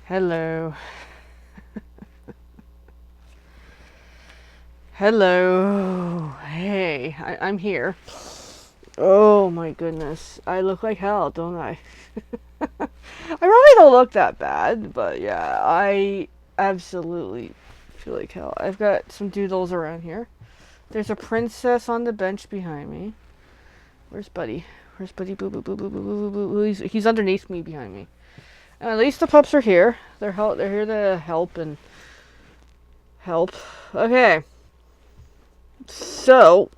Hello. Hello. Hey, I'm here. Oh my goodness. I look like hell, don't I? I probably don't look that bad, but yeah, I absolutely feel like hell. I've got some doodles around here. There's a princess on the bench behind me. Where's Buddy? Where's Buddy? Boo boo boo boo boo boo boo boo. He's underneath me behind me. And at least the pups are here. They're here to help and help. Okay. So,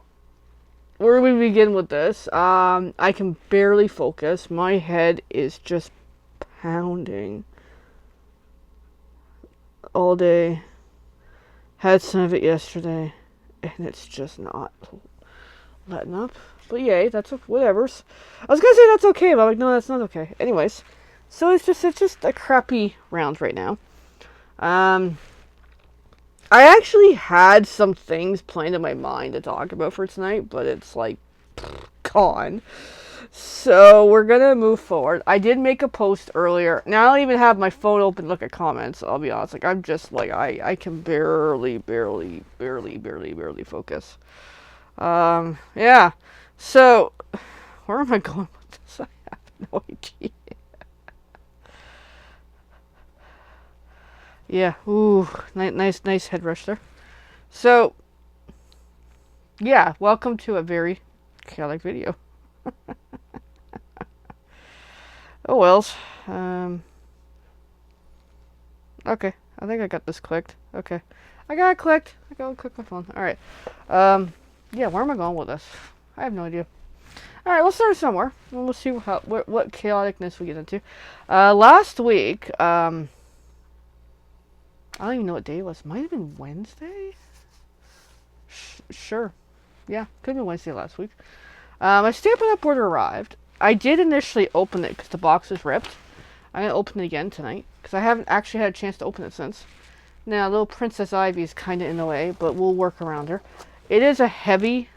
where do we begin with this? I can barely focus. My head is just pounding all day. Had some of it yesterday, and it's just not letting up. But yay, that's whatever's. I was gonna say that's okay, but I'm like, no, that's not okay. Anyways, so it's just a crappy round right now. I actually had some things planned in my mind to talk about for tonight, but it's like gone. So we're gonna move forward. I did make a post earlier. Now I don't even have my phone open to look at comments. I'll be honest. Like I'm just like I can barely focus. Yeah. So where am I going with this? I have no idea. Yeah. Ooh, nice head rush there. So yeah, welcome to a very chaotic video. Oh wells. Okay. I think I got this clicked. Okay. I got it clicked. I got to click my phone. Alright. Yeah, where am I going with this? I have no idea. Alright, let's start somewhere. And we'll see what chaoticness we get into. Last week, I don't even know what day it was. Might have been Wednesday? Sure. Yeah, could have been Wednesday last week. My Stampin' Up! Order arrived. I did initially open it because the box was ripped. I'm going to open it again tonight because I haven't actually had a chance to open it since. Now, little Princess Ivy is kind of in the way, but we'll work around her. It is a heavy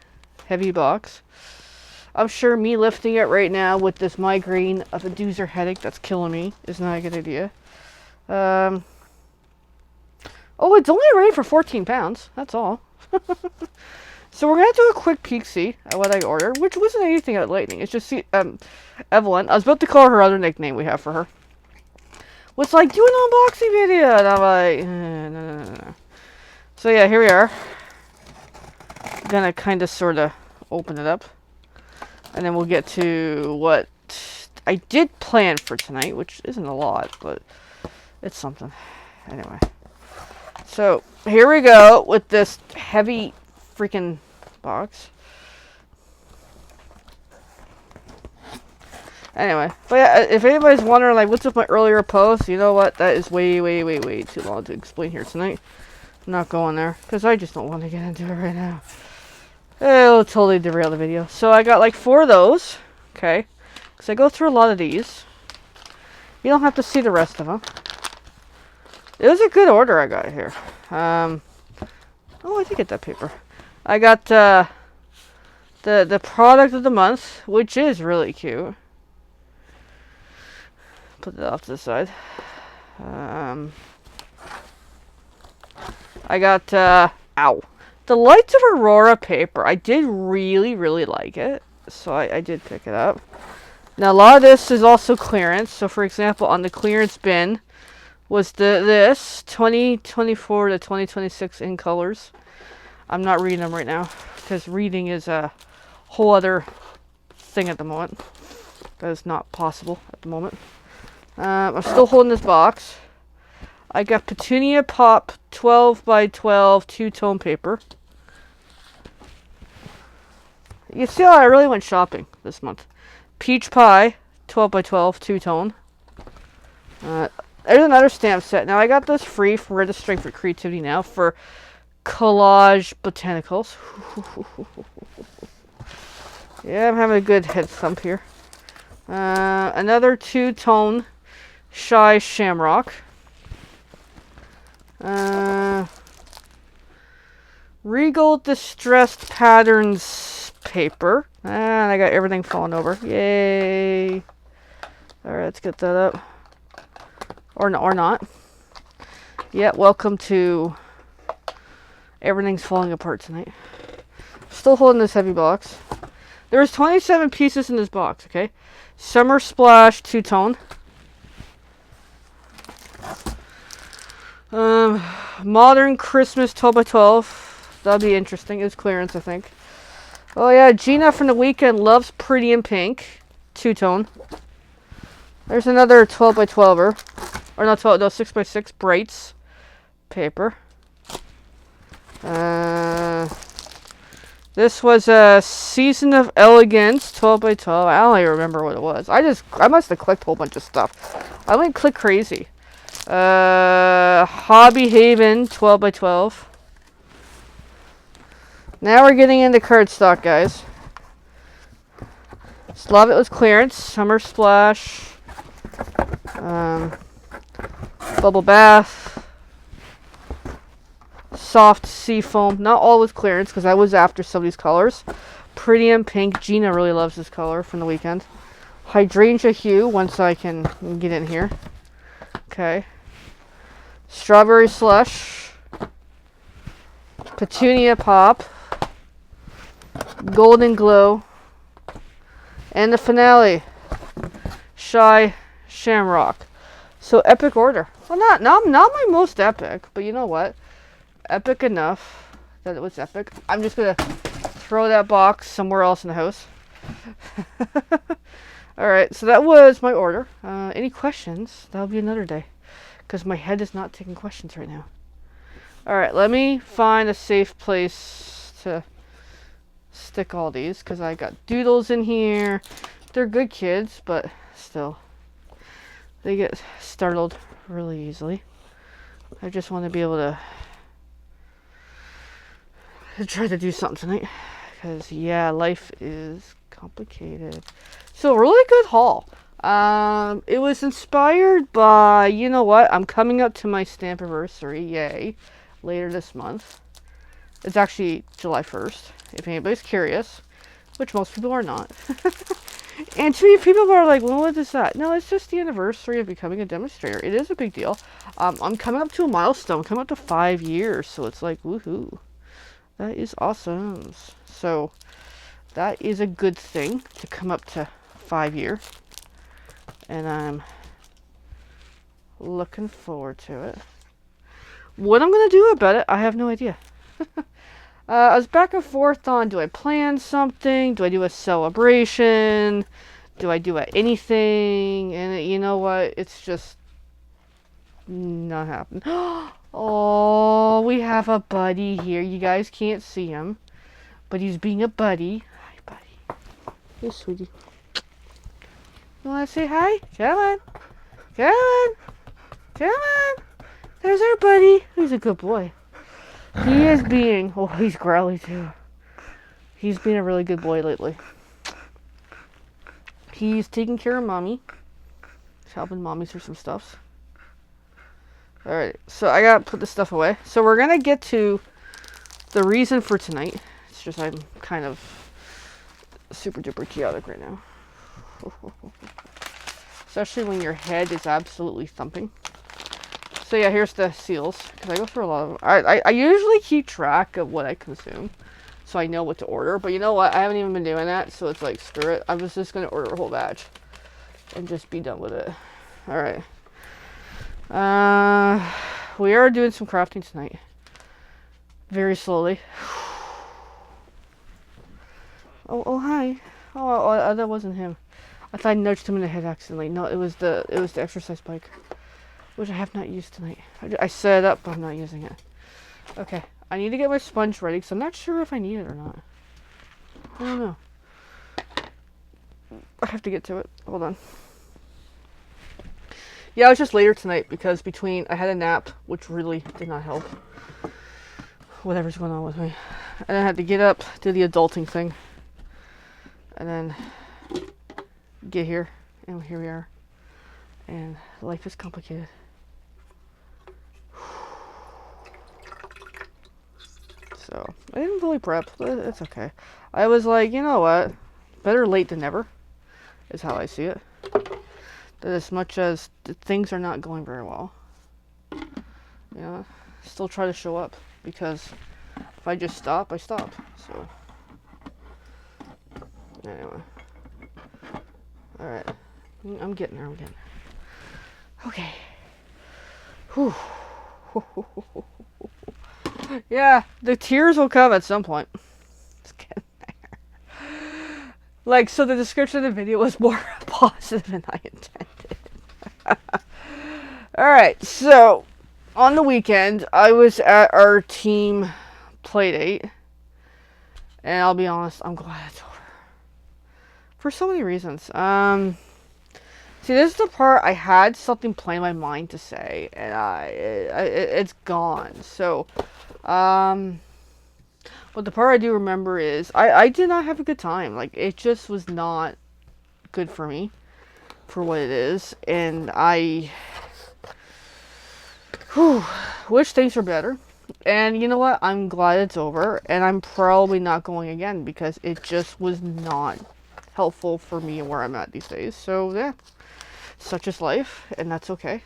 box. I'm sure me lifting it right now with this migraine of a doozer headache that's killing me is not a good idea. Oh, it's only rated for 14 pounds. That's all. So we're going to do a quick peek-see at what I ordered, which wasn't anything out of lightning. It's just Evelyn. I was about to call her other nickname we have for her. Was like, do an unboxing video. And I'm like, no. So yeah, here we are. Gonna kind of sort of open it up. And then we'll get to what I did plan for tonight, which isn't a lot, but it's something. Anyway. So here we go with this heavy freaking box. Anyway, but yeah, if anybody's wondering, like, what's with my earlier post, you know what? That is way too long to explain here tonight. I'm not going there, because I just don't want to get into it right now. It'll totally derail the video. So I got like 4 of those, okay? Because I go through a lot of these. You don't have to see the rest of them. It was a good order I got here. Oh, I did get that paper. I got the product of the month, which is really cute. Put that off to the side. I got ow, the Lights of Aurora paper. I did really like it, so I did pick it up. Now a lot of this is also clearance. So for example, on the clearance bin was this 2024 to 2026 in colors. I'm not reading them right now because reading is a whole other thing at the moment. That is not possible at the moment. I'm still holding this box. I got Petunia Pop 12 by 12 two-tone paper. You see how I really went shopping this month. Peach Pie 12 by 12 two-tone. There's another stamp set. Now I got this free from registering for Creativity Now for Collage Botanicals. Yeah, I'm having a good head thump here. Another two-tone Shy Shamrock. Regal Distressed Patterns paper. And I got everything falling over. Yay. Alright, let's get that up. Or not. Yeah, welcome to everything's falling apart tonight. Still holding this heavy box. There's 27 pieces in this box, okay? Summer Splash two-tone. Modern Christmas 12x12. That'll be interesting. It's clearance, I think. Oh yeah, Gina from the weekend loves Pretty in Pink. Two-tone. There's another 12x12er. Or not 12, no, 6x6 Brights paper. This was a Season of Elegance 12x12. I don't even remember what it was. I must have clicked a whole bunch of stuff. I went click crazy. Hobby Haven 12x12. Now we're getting into cardstock, guys. Love It was clearance. Summer Splash. Bubble Bath. Soft Sea Foam. Not all was clearance because I was after some of these colors. Pretty in Pink. Gina really loves this color from the weekend. Hydrangea Hue once I can get in here. Okay. Strawberry Slush. Petunia Pop. Golden Glow. And the finale. Shy Shamrock. So epic order. Well, not my most epic, but you know what? Epic enough that it was epic. I'm just gonna throw that box somewhere else in the house. Alright, so that was my order. Any questions? That'll be another day. Because my head is not taking questions right now. Alright, let me find a safe place to stick all these. Because I got doodles in here. They're good kids, but still. They get startled really easily. I just want to be able to try to do something tonight. Because, yeah, life is complicated. So, really good haul. It was inspired by, you know what? I'm coming up to my stamp anniversary, yay, later this month. It's actually July 1st, if anybody's curious. Which most people are not. And to me, people are like, well, what is that? No, it's just the anniversary of becoming a demonstrator. It is a big deal. I'm coming up to a milestone. I'm coming up to 5 years. So it's like, woohoo. That is awesome. So that is a good thing to come up to 5 years. And I'm looking forward to it. What I'm going to do about it, I have no idea. I was back and forth on, do I plan something? Do I do a celebration? Do I do anything? And you know what? It's just not happening. Oh, we have a buddy here. You guys can't see him, but he's being a buddy. Hi, buddy. Hey, sweetie. You want to say hi? Come on. Come on. Come on. There's our buddy. He's a good boy. He is being... Oh, he's growly too. He's been a really good boy lately. He's taking care of mommy. He's helping mommy through some stuff. Alright, so I gotta put this stuff away. So we're gonna get to the reason for tonight. It's just I'm kind of super duper chaotic right now. Especially when your head is absolutely thumping. So yeah, here's the seals. Because I go through a lot of them. I usually keep track of what I consume. So I know what to order. But you know what? I haven't even been doing that. So it's like, screw it. I was just going to order a whole batch. And just be done with it. Alright. We are doing some crafting tonight. Very slowly. Oh, hi. Oh, that wasn't him. I thought I nudged him in the head accidentally. No, it was the exercise bike. Which I have not used tonight. I set it up, but I'm not using it. Okay. I need to get my sponge ready, because I'm not sure if I need it or not. I don't know. I have to get to it. Hold on. Yeah, it was just later tonight, because I had a nap, which really did not help. Whatever's going on with me. And I had to get up, do the adulting thing. And then get here. And here we are. And life is complicated. So, I didn't fully prep, but it's okay. I was like, you know what? Better late than never, is how I see it. that as much as things are not going very well, you know, still try to show up, because if I just stop, I stop. So anyway, all right, I'm getting there. Okay. Whew. Yeah, the tears will come at some point. Just getting there. Like, so the description of the video was more positive than I intended. Alright, so on the weekend, I was at our team play date. And I'll be honest, I'm glad it's over. For so many reasons. See, this is the part I had something planned in my mind to say, and it's gone. So, but the part I do remember is I did not have a good time. Like, it just was not good for me for what it is, and I wish things were better. And you know what? I'm glad it's over, and I'm probably not going again because it just was not helpful for me and where I'm at these days. So yeah, such is life, and that's okay.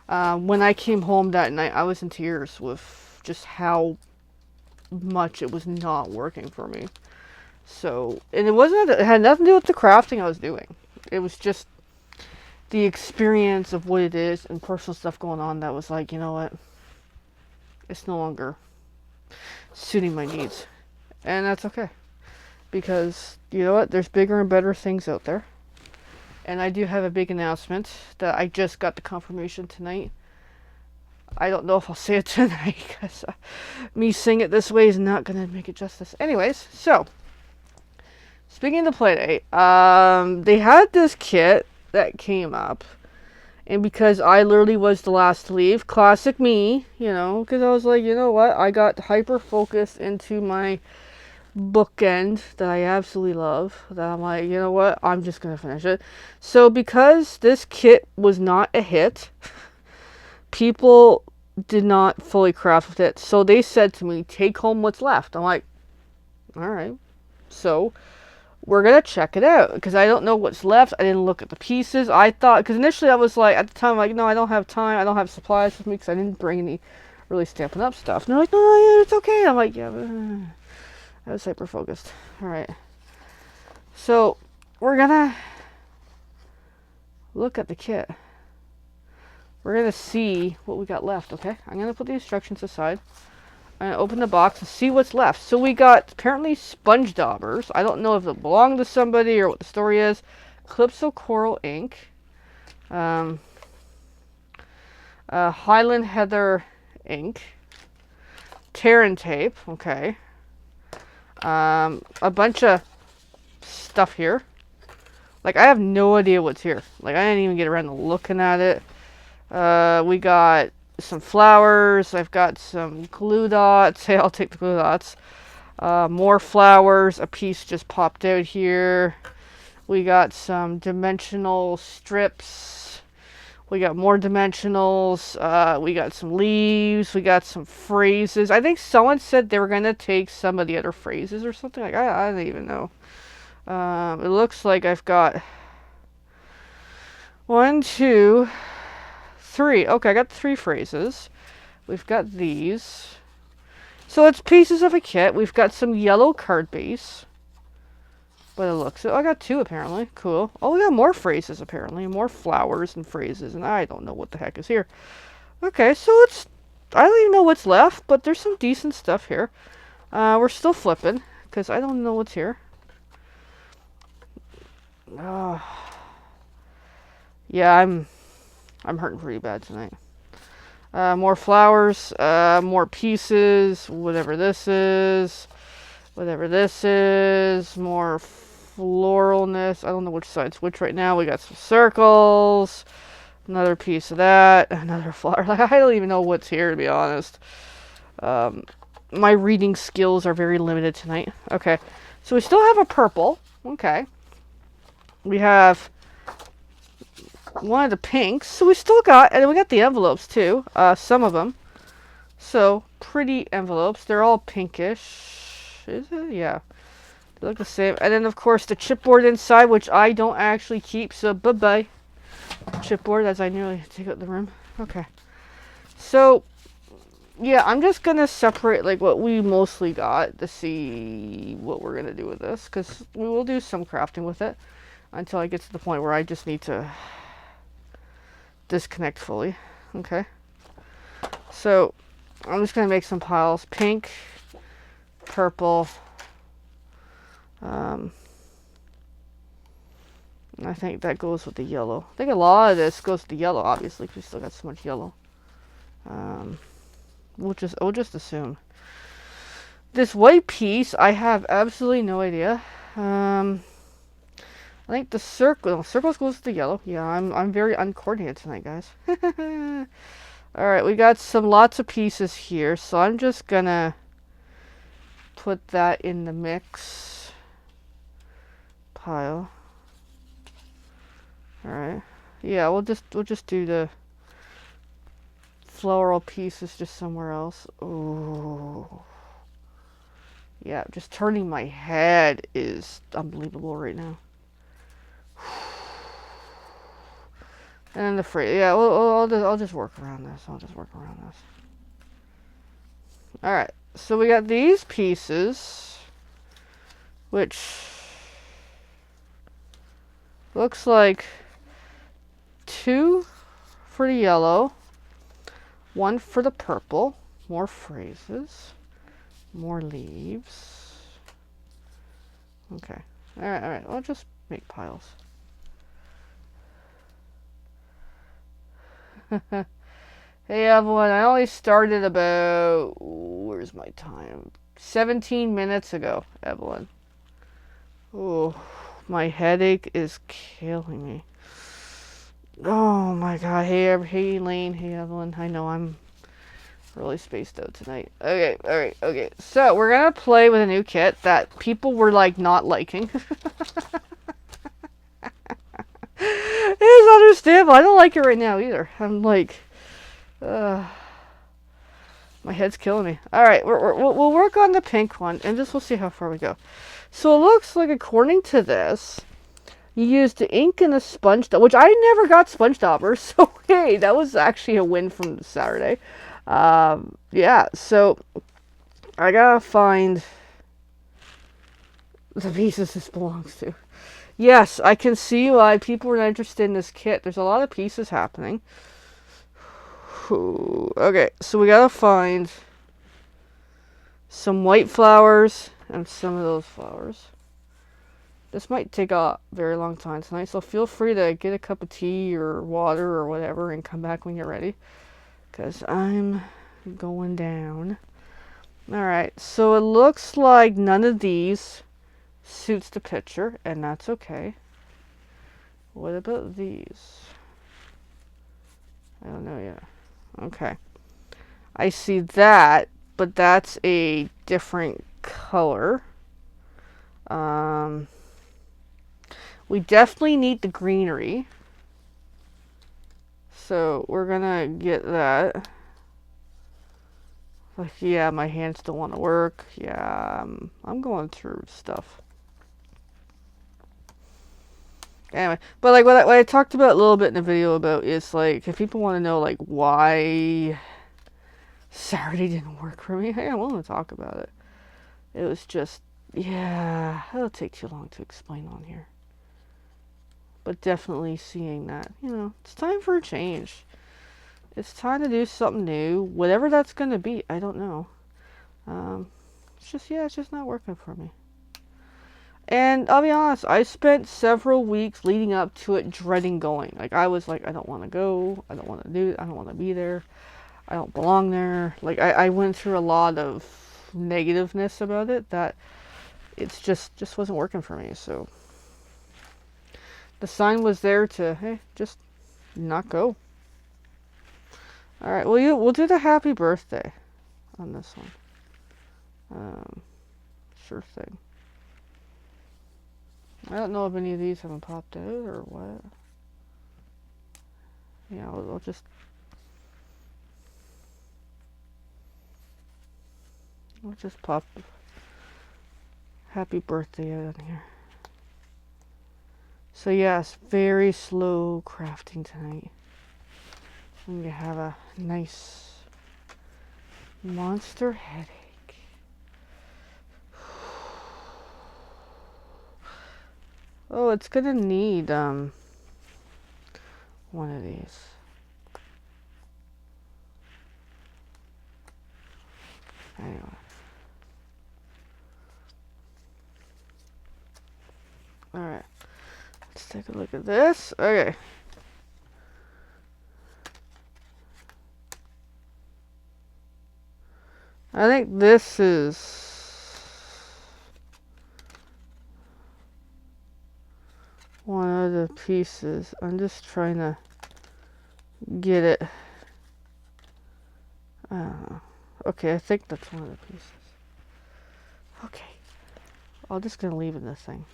When I came home that night, I was in tears with just how much it was not working for me. So, and it had nothing to do with the crafting I was doing. It was just the experience of what it is and personal stuff going on that was like, you know what? It's no longer suiting my needs. And that's okay. Because, you know what? There's bigger and better things out there. And I do have a big announcement that I just got the confirmation tonight. I don't know if I'll say it tonight because me saying it this way is not going to make it justice. Anyways, so speaking of the playdate, they had this kit that came up, and because I literally was the last to leave, classic me, you know, because I was like, you know what, I got hyper focused into my bookend that I absolutely love, that I'm like, you know what, I'm just going to finish it. So because this kit was not a hit, people did not fully craft with it. So they said to me, take home what's left. I'm like, all right. So we're going to check it out because I don't know what's left. I didn't look at the pieces. I thought, because initially I was like, at the time, like, no, I don't have time. I don't have supplies with me because I didn't bring any really Stampin' Up stuff. And they're like, no, yeah, it's okay. I'm like, yeah, but I was hyper focused. All right. So we're going to look at the kit. We're going to see what we got left, okay? I'm going to put the instructions aside. I'm going to open the box and see what's left. So we got, apparently, sponge daubers. I don't know if it belonged to somebody or what the story is. Calypso Coral ink. Highland Heather ink. Terran tape, okay. A bunch of stuff here. Like, I have no idea what's here. Like, I didn't even get around to looking at it. We got some flowers. I've got some glue dots. Hey, I'll take the glue dots. More flowers. A piece just popped out here. We got some dimensional strips. We got more dimensionals. We got some leaves. We got some phrases. I think someone said they were going to take some of the other phrases or something. Like, I don't even know. It looks like I've got 1, 2, 3. Okay, I got 3 phrases. We've got these. So it's pieces of a kit. We've got some yellow card base. But it looks... I got 2 apparently. Cool. Oh, we got more phrases apparently. More flowers and phrases. And I don't know what the heck is here. Okay, so it's... I don't even know what's left. But there's some decent stuff here. We're still flipping. Because I don't know what's here. Yeah, I'm hurting pretty bad tonight. More flowers, more pieces, whatever this is, more floralness. I don't know which side's which right now. We got some circles, another piece of that, another flower. Like, I don't even know what's here, to be honest. My reading skills are very limited tonight. Okay, so we still have a purple. Okay. We have one of the pinks. So we still got, and we got the envelopes too. Some of them. So, pretty envelopes. They're all pinkish. Is it? Yeah. They look the same. And then, of course, the chipboard inside, which I don't actually keep. So, bye-bye. chipboard as I nearly take out the room. Okay. So, yeah, I'm just going to separate like what we mostly got to see what we're going to do with this. Because we will do some crafting with it until I get to the point where I just need to disconnect fully. Okay. So, I'm just going to make some piles. Pink, purple, I think that goes with the yellow. I think a lot of this goes with the yellow, obviously, because we still got so much yellow. We'll just assume. This white piece, I have absolutely no idea. I think the circles goes with the yellow. Yeah, I'm very uncoordinated tonight, guys. All right, we got lots of pieces here, so I'm just gonna put that in the mix pile. All right. Yeah, we'll just do the floral pieces just somewhere else. Oh. Yeah, just turning my head is unbelievable right now. And then the free. Yeah, I'll just work around this. All right. So we got these pieces, which looks like 2 for the yellow, 1 for the purple. More phrases. More leaves. Okay. All right. I'll just make piles. Hey everyone, I only started about, where's my time? 17 minutes ago, Evelyn. Oh, my headache is killing me. Oh my god. Hey Elaine, hey Evelyn. I know I'm really spaced out tonight. Okay. So we're gonna play with a new kit that people were like not liking. It's understandable. I don't like it right now either. I'm like, my head's killing me. All right, we'll work on the pink one, and just we'll see how far we go. So it looks like, according to this, you used the ink and the sponge, which I never got sponge daubers. So hey, that was actually a win from Saturday. Yeah. So I gotta find the pieces this belongs to. Yes, I can see why people were interested in this kit. There's a lot of pieces happening. Okay, so we gotta find some white flowers and some of those flowers. This might take a very long time tonight, so feel free to get a cup of tea or water or whatever and come back when you're ready, because I'm going down. Alright, so it looks like none of these suits the picture, and that's okay. What about these? I don't know yet. Okay. I see that, but that's a different color. We definitely need the greenery. So we're gonna get that. Like, yeah, my hands don't want to work. Yeah, I'm going through stuff. Anyway, but like what I talked about a little bit in the video about is like, if people want to know like why Saturday didn't work for me, hey, I'm willing to talk about it. It was just, yeah, it'll take too long to explain on here. But definitely seeing that, it's time for a change. It's time to do something new, whatever that's going to be. I don't know. It's just not working for me. And I'll be honest, I spent several weeks leading up to it dreading going. Like, I was like, I don't want to go. I don't want to do it. I don't want to be there. I don't belong there. Like, I went through a lot of negativeness about it that it's just wasn't working for me. So the sign was there to, hey, just not go. All right, we'll do the happy birthday on this one. Sure thing. I don't know if any of these haven't popped out or what. Yeah, we'll just pop happy birthday out in here. So yes, very slow crafting tonight. I'm gonna have a nice monster headache. Oh, it's gonna need one of these. Anyway. Alright. Let's take a look at this. Okay. I think this is one of the pieces. I'm just trying to get it. I don't know. Okay, I think that's one of the pieces. Okay. I'm just going to leave in this thing.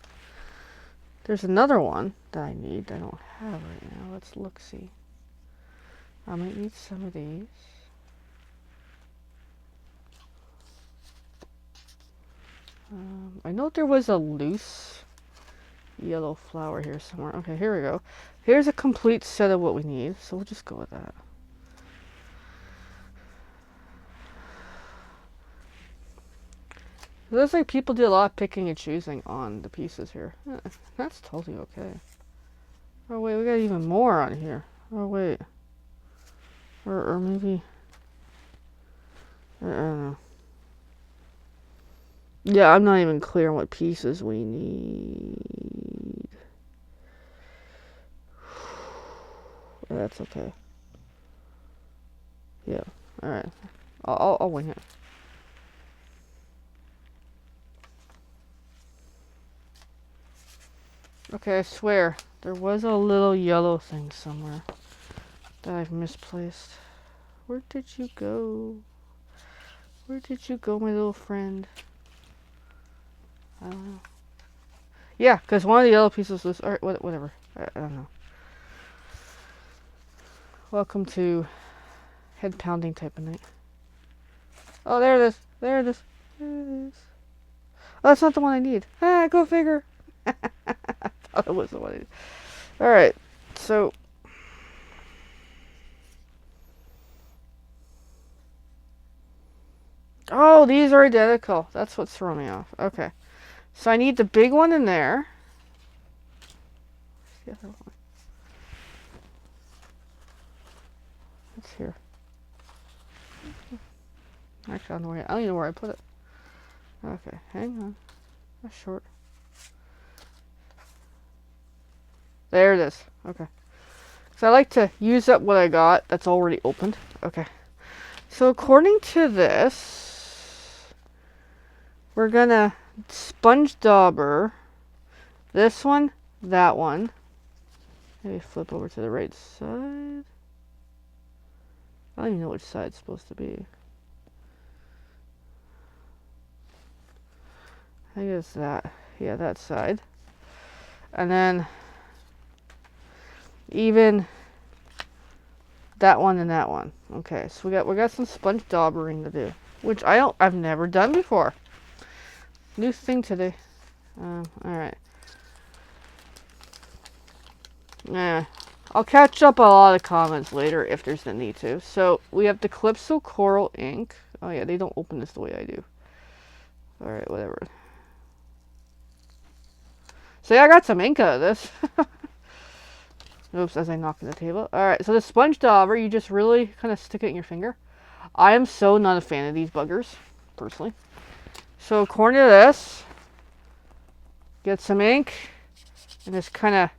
There's another one that I need. I don't have right now. Let's look, see. I might need some of these. I know there was a loose yellow flower here somewhere. Okay, here we go. Here's a complete set of what we need, so we'll just go with that. It looks like people did a lot of picking and choosing on the pieces here. That's totally okay. Oh wait, we got even more on here. Oh wait. Or maybe... I don't know. Yeah, I'm not even clear on what pieces we need. That's okay. Yeah, alright. I'll wing it. Okay, I swear, there was a little yellow thing somewhere that I've misplaced. Where did you go? Where did you go, my little friend? I don't know. Yeah, because one of the yellow pieces was... Alright, whatever. I don't know. Welcome to head pounding type of night. Oh, there it is. There it is. There it is. Oh, that's not the one I need. Ah, go figure. I thought it was the one I needed. Alright, so... Oh, these are identical. That's what's throwing me off. Okay. So I need the big one in there. Where's the other one? It's here. Actually, I don't even know where I put it. Okay, hang on. That's short. There it is. Okay. So I like to use up what I got that's already opened. Okay. So according to this, we're gonna sponge dauber this one, that one. Maybe flip over to the right side. I don't even know which side it's supposed to be. I think it's that. Yeah, that side. And then even that one and that one. Okay, so we got some sponge daubering to do, which I've never done before. New thing today. All right. Yeah, I'll catch up a lot of comments later if there's the need to. So we have the Calypso Coral ink. Oh yeah, they don't open this the way I do. All right, whatever. So yeah, I got some ink out of this. Oops, as I knock on the table. Alright, so the sponge dauber, you just really kind of stick it in your finger. I am so not a fan of these buggers, personally. So according to this, get some ink, and just kind of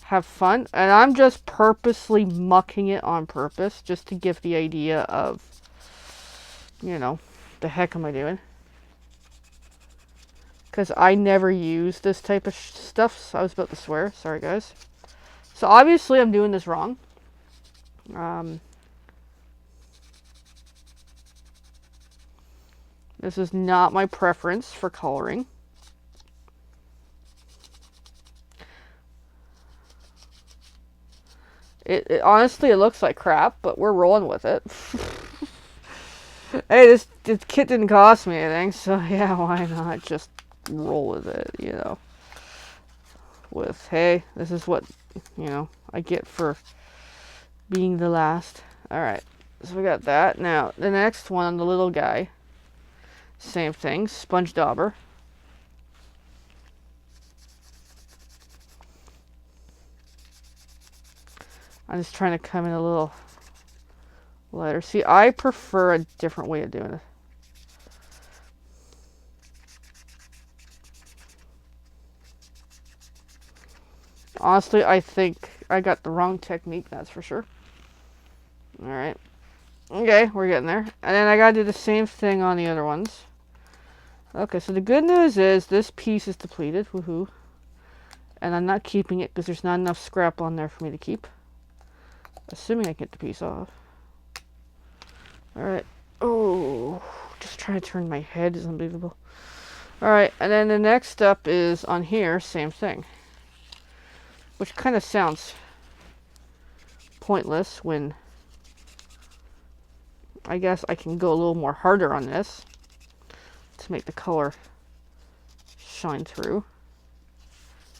have fun. And I'm just purposely mucking it on purpose, just to give the idea of, you know, the heck am I doing? Because I never use this type of stuff, so I was about to swear. Sorry, guys. So obviously I'm doing this wrong. This is not my preference for coloring. It honestly, it looks like crap, but we're rolling with it. Hey, this kit didn't cost me anything, so yeah, why not just roll with it, you know? with, hey, this is what, I get for being the last. Alright, so we got that. Now, the next one, the little guy, same thing, sponge dauber. I'm just trying to come in a little lighter. See, I prefer a different way of doing it. Honestly, I think I got the wrong technique, that's for sure. Alright. Okay, we're getting there. And then I gotta do the same thing on the other ones. Okay, so the good news is this piece is depleted. Woohoo. And I'm not keeping it because there's not enough scrap on there for me to keep. Assuming I get the piece off. Alright. Oh, just trying to turn my head is unbelievable. Alright, and then the next up is on here, same thing. Which kind of sounds pointless when I guess I can go a little more harder on this to make the color shine through.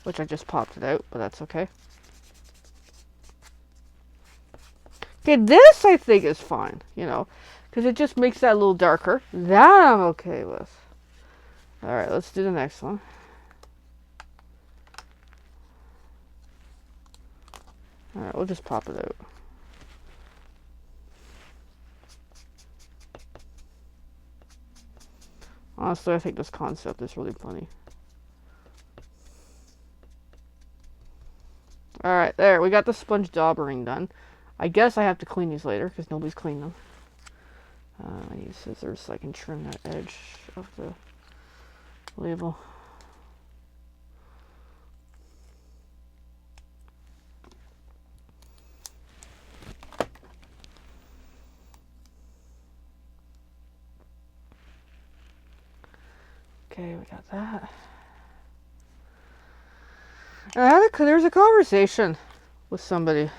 Which I just popped it out, but that's okay. Okay, this I think is fine, because it just makes that a little darker. That I'm okay with. Alright, let's do the next one. Alright, we'll just pop it out. Honestly, I think this concept is really funny. Alright, there. We got the sponge daubering done. I guess I have to clean these later because nobody's cleaned them. I need scissors so I can trim that edge of the label. Okay, we got that. And there's a conversation with somebody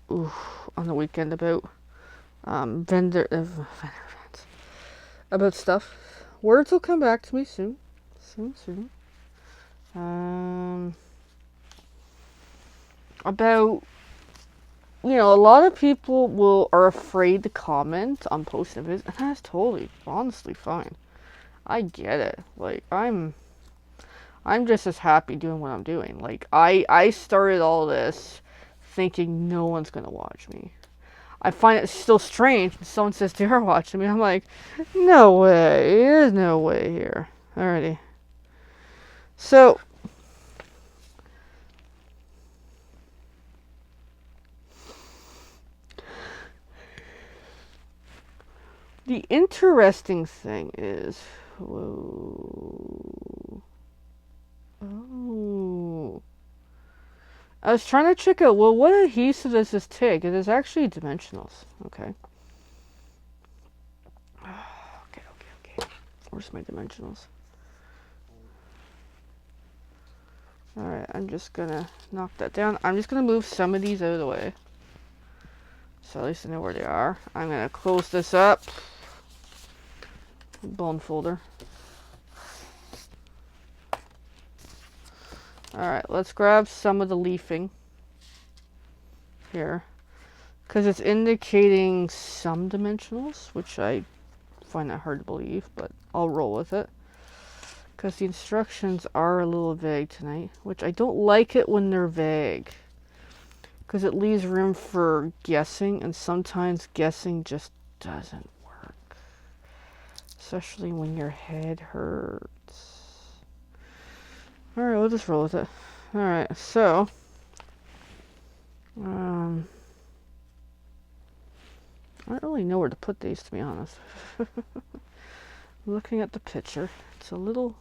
on the weekend about vendor events, about stuff. Words will come back to me soon. About, a lot of people are afraid to comment on posts of his, and that's totally, honestly fine. I get it. Like, I'm just as happy doing what I'm doing. Like, I started all this thinking no one's gonna watch me. I find it still strange when someone says they are watching me. I'm like, no way. There's no way here. Alrighty. So, the interesting thing is, whoa. Oh. I was trying to check out, well, what adhesive does this take? It is actually dimensionals. Okay. Okay. Where's my dimensionals? Alright, I'm just gonna knock that down. I'm just gonna move some of these out of the way. So at least I know where they are. I'm gonna close this up. Bone folder. Alright, let's grab some of the leafing here. Because it's indicating some dimensionals, which I find that hard to believe, but I'll roll with it. Because the instructions are a little vague tonight, which I don't like it when they're vague. Because it leaves room for guessing, and sometimes guessing just doesn't work. Especially when your head hurts. Alright, we'll just roll with it. Alright, so I don't really know where to put these, to be honest. Looking at the picture, it's a little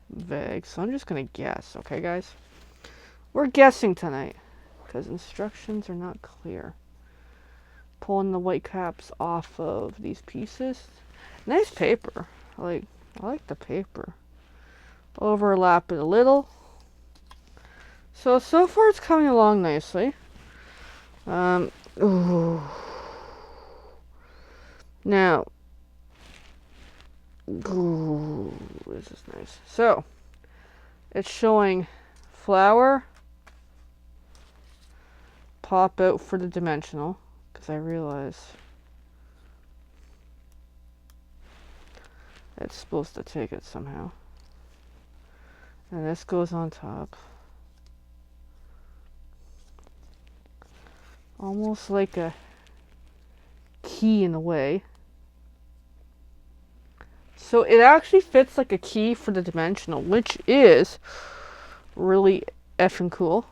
vague, so I'm just gonna guess, okay guys? We're guessing tonight, because instructions are not clear. Pulling the white caps off of these pieces. Nice paper. I like the paper. Overlap it a little. So far it's coming along nicely. Ooh. Now, ooh, this is nice. So, it's showing flower, pop out for the dimensional, because I realize it's supposed to take it somehow. And this goes on top. Almost like a key in a way. So it actually fits like a key for the dimensional, which is really effing cool.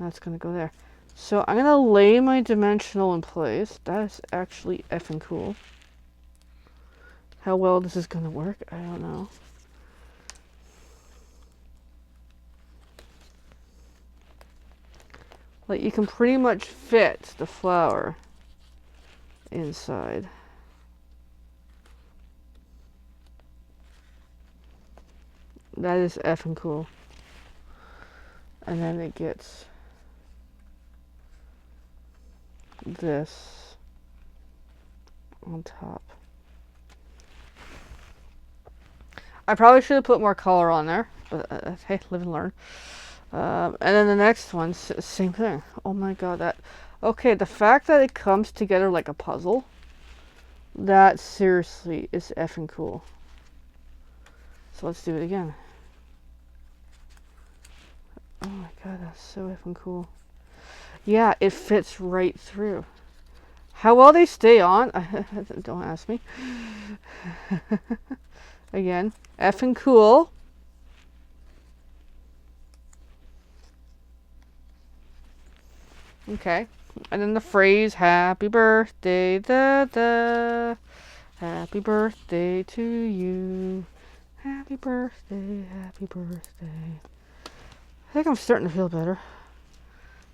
That's gonna go there. So I'm gonna lay my dimensional in place. That is actually effing cool. How well this is gonna work, I don't know. Like, you can pretty much fit the flower inside. That is effing cool. And then it gets this on top. I probably should have put more color on there, but hey, live and learn. And then the next one, same thing. Oh my god, that... Okay, the fact that it comes together like a puzzle, that seriously is effing cool. So let's do it again. Oh my god, that's so effing cool. Yeah, it fits right through. How well they stay on, don't ask me. Again, effing cool. Okay, and then the phrase, happy birthday, da da. Happy birthday to you. Happy birthday, happy birthday. I think I'm starting to feel better.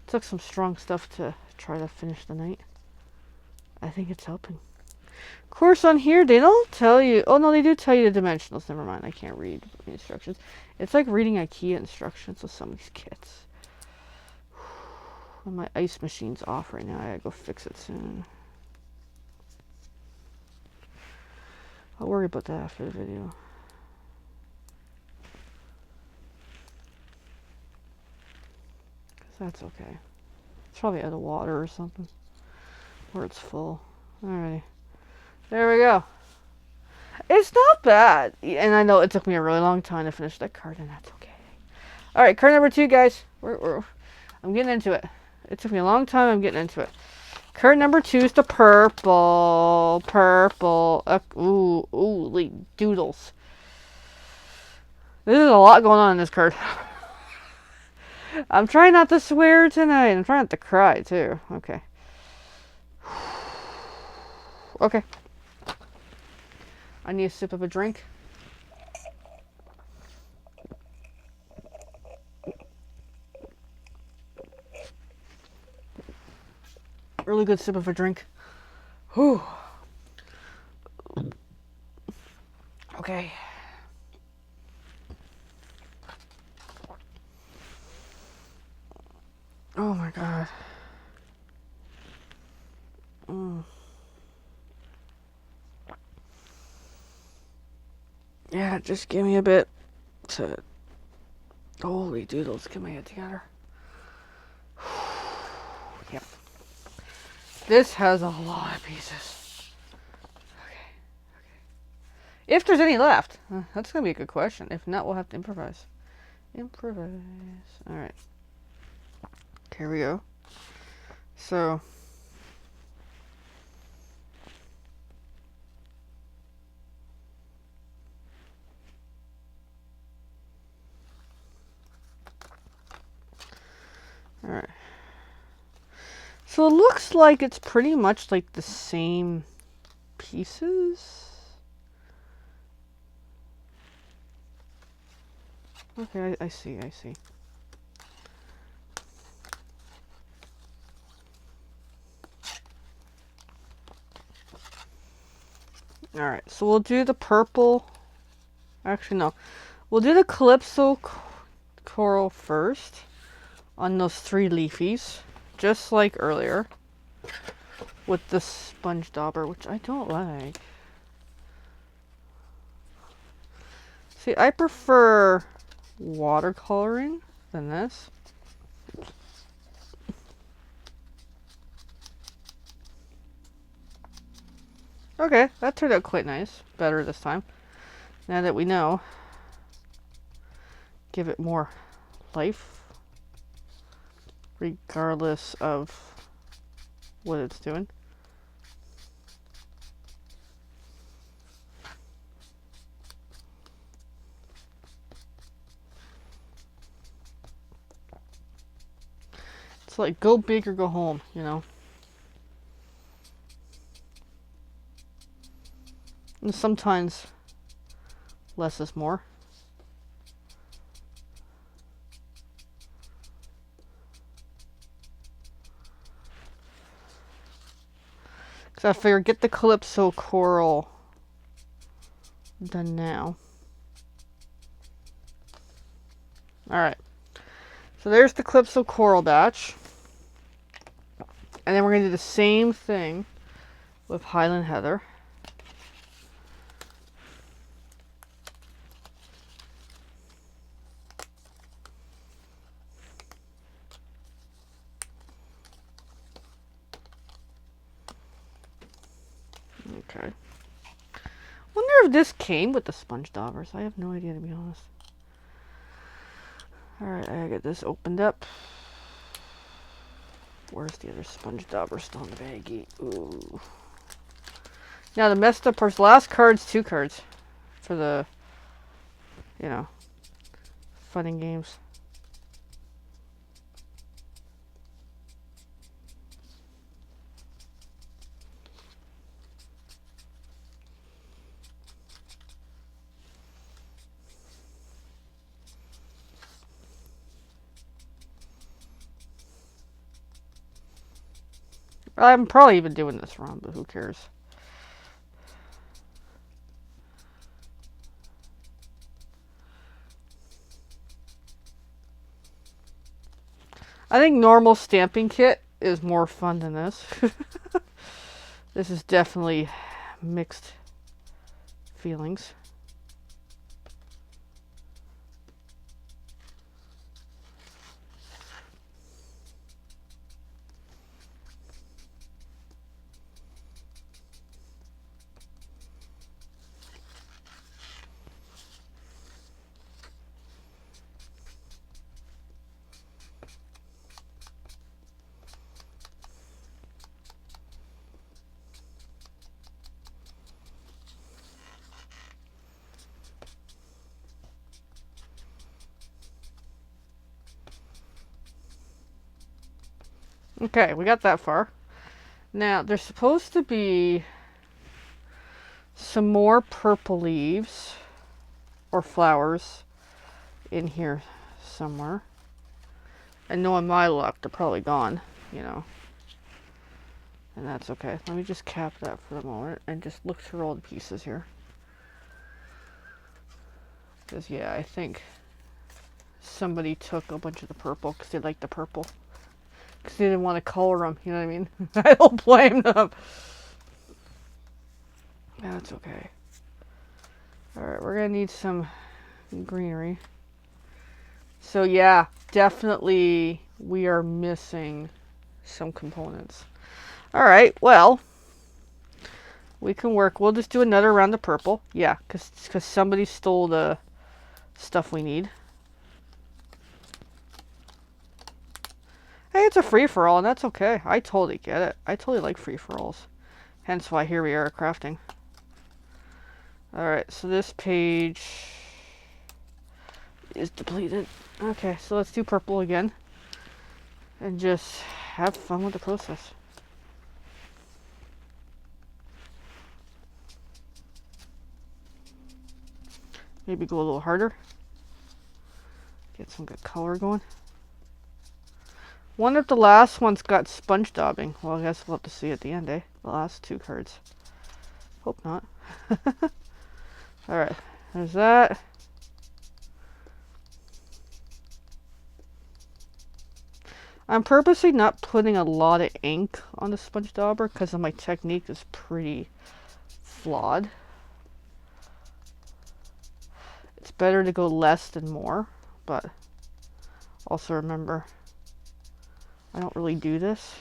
Took some strong stuff to try to finish the night. I think it's helping. Of course, on here, they don't tell you... Oh, no, they do tell you the dimensionals. Never mind, I can't read the instructions. It's like reading IKEA instructions with some of these kits. And my ice machine's off right now. I gotta go fix it soon. I'll worry about that after the video. Because that's okay. It's probably out of water or something. Or it's full. Alrighty. There we go. It's not bad. And I know it took me a really long time to finish that card, and that's okay. Alright, card number 2, guys. I'm getting into it. It took me a long time. I'm getting into it. Card number 2 is the purple. Purple. Ooh, doodles. There's a lot going on in this card. I'm trying not to swear tonight. I'm trying not to cry, too. Okay. Okay. I need a sip of a drink. Really good sip of a drink. Whew. Okay. Oh my god. Yeah, just give me a bit to... Holy doodles, get my head together. Yep. This has a lot of pieces. Okay. If there's any left. That's going to be a good question. If not, we'll have to improvise. Alright. Here we go. So... Alright. So it looks like it's pretty much like the same pieces. Okay, I see. Alright, so we'll do the purple. Actually, no. We'll do the Calypso coral first on those 3 leafies, just like earlier with the sponge dauber, which I don't like. See, I prefer watercoloring than this. Okay, that turned out quite nice. Better this time. Now that we know. Give it more life. Regardless of what it's doing. It's like go big or go home, you know. And sometimes less is more. Because I figure get the Calypso coral done now. Alright. So there's the Calypso coral batch. And then we're going to do the same thing with Highland Heather. Okay. Wonder if this came with the sponge daubers. I have no idea, to be honest. Alright, I gotta get this opened up. Where's the other sponge dauber still in the baggie? Ooh. Now the messed up part's last card's 2 cards. For the, you know, fun and games. I'm probably even doing this wrong, but who cares? I think normal stamping kit is more fun than this. This is definitely mixed feelings. Okay, we got that far. Now, there's supposed to be some more purple leaves or flowers in here somewhere. And knowing my luck, they're probably gone, you know. And that's okay. Let me just cap that for the moment and just look through all the pieces here. Because, yeah, I think somebody took a bunch of the purple because they liked the purple. Because they didn't want to color them, you know what I mean? I don't blame them. That's okay. Alright, we're going to need some greenery. So yeah, definitely we are missing some components. Alright, well, we can work. We'll just do another round of purple. Yeah, because somebody stole the stuff we need. Hey, it's a free-for-all, and that's okay. I totally get it. I totally like free-for-alls. Hence why here we are crafting. Alright, so this page is depleted. Okay, so let's do purple again. And just have fun with the process. Maybe go a little harder. Get some good color going. Wonder if the last one's got sponge daubing. Well, I guess we'll have to see at the end, eh? The last 2 cards. Hope not. Alright, there's that. I'm purposely not putting a lot of ink on the sponge dauber because my technique is pretty flawed. It's better to go less than more, but also remember, I don't really do this.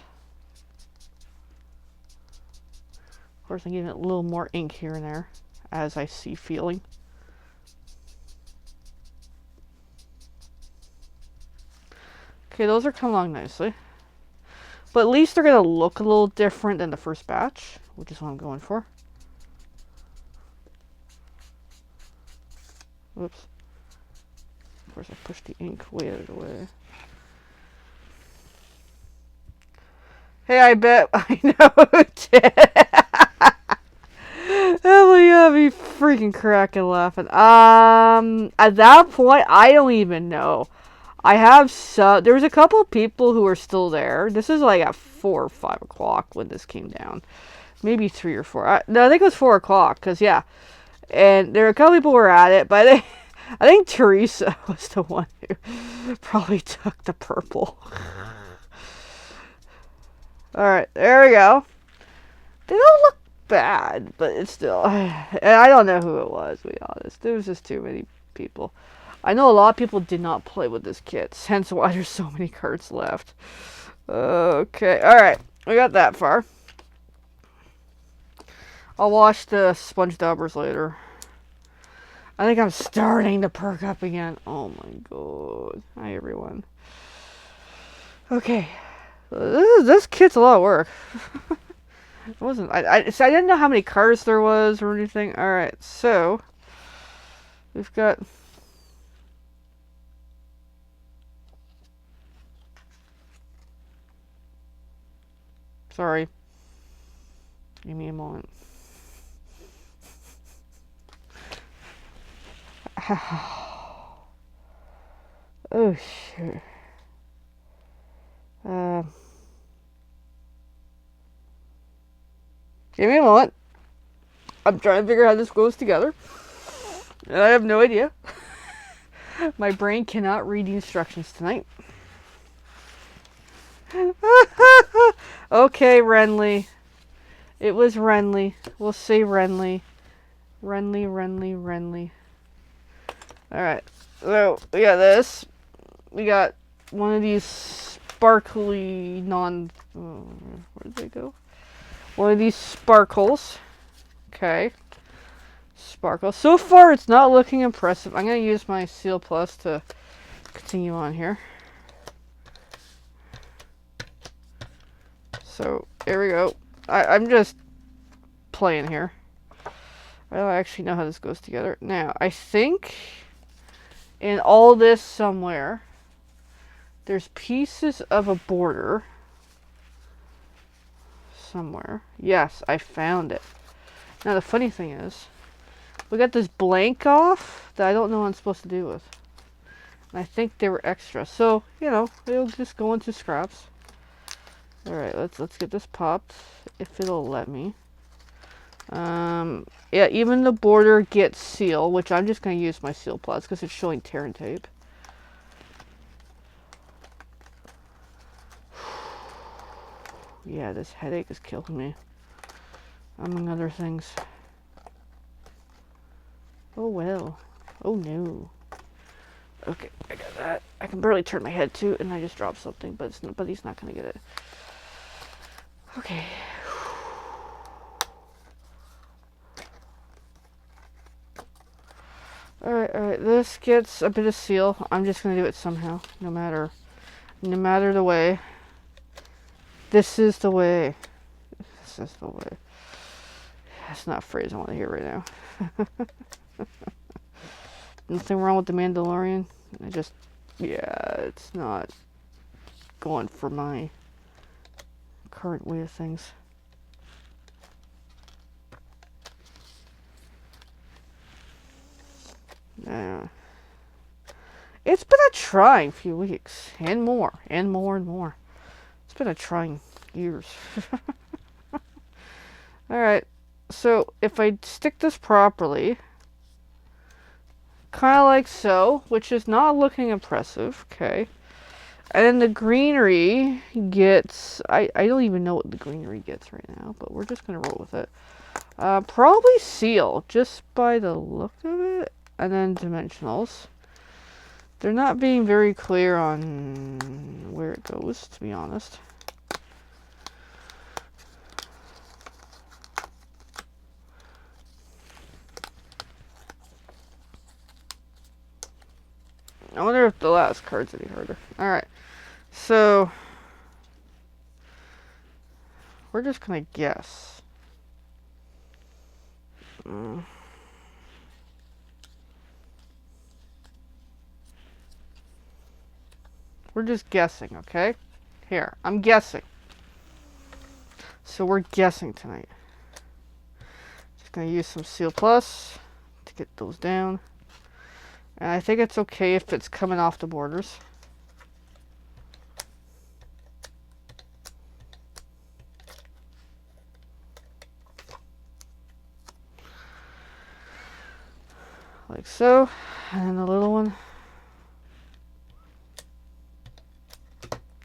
course, I'm giving it a little more ink here and there as I see feeling. Okay, those are coming along nicely. But at least they're going to look a little different than the first batch, which is what I'm going for. Whoops. Of course, I pushed the ink way out of the way. Hey, I bet I know who did. Oh my god, me freaking cracking laughing. At that point, I don't even know. I have there was a couple of people who were still there. This is like at 4 or 5 o'clock when this came down. Maybe 3 or 4. No, I think it was 4 o'clock, because yeah. And there were a couple people who were at it, but I think Teresa was the one who probably took the purple. Alright, there we go. They don't look bad, but it's still... And I don't know who it was, to be honest. There was just too many people. I know a lot of people did not play with this kit, hence why there's so many cards left. Okay, alright. We got that far. I'll wash the sponge daubers later. I think I'm starting to perk up again. Oh my god. Hi, everyone. Okay. This kit's a lot of work. It wasn't. I didn't know how many cards there was or anything. Alright, so we've got... Sorry. Give me a moment. Oh, shit. Give me a moment. I'm trying to figure out how this goes together. And I have no idea. My brain cannot read the instructions tonight. Okay, Renly. It was Renly. We'll say Renly. Renly. Alright. So, we got this. We got one of these sparkly where did they go? One of these sparkles. Okay. Sparkle. So far, it's not looking impressive. I'm going to use my Seal Plus to continue on here. So, here we go. I'm just playing here. I don't actually know how this goes together. Now, I think in all this somewhere, there's pieces of a border. Somewhere. Yes, I found it. Now, the funny thing is, we got this blank off that I don't know what I'm supposed to do with. And I think they were extra. So, you know, it'll just go into scraps. Alright, let's get this popped, if it'll let me. Yeah, even the border gets seal, which I'm just going to use my Seal Plus because it's showing tear and tape. Yeah, this headache is killing me, among other things. Oh well. Oh no. Okay, I got that. I can barely turn my head too, and I just dropped something, but he's not going to get it. Okay. Alright, this gets a bit of seal. I'm just going to do it somehow, no matter the way. This is the way. This is the way. That's not a phrase I want to hear right now. Nothing wrong with the Mandalorian. It's not going for my current way of things. It's been a trying few weeks, and more. It's been a trying years. Alright, so if I stick this properly, kind of like so, which is not looking impressive, okay. And then the greenery gets, I don't even know what the greenery gets right now, but we're just going to roll with it. Probably seal, just by the look of it. And then dimensionals. They're not being very clear on where it goes, to be honest. I wonder if the last card's any harder. Alright. So, we're just gonna guess. We're just guessing, okay? Here, I'm guessing. So we're guessing tonight. Just gonna use some Seal Plus to get those down. And I think it's okay if it's coming off the borders. Like so. And then the little one.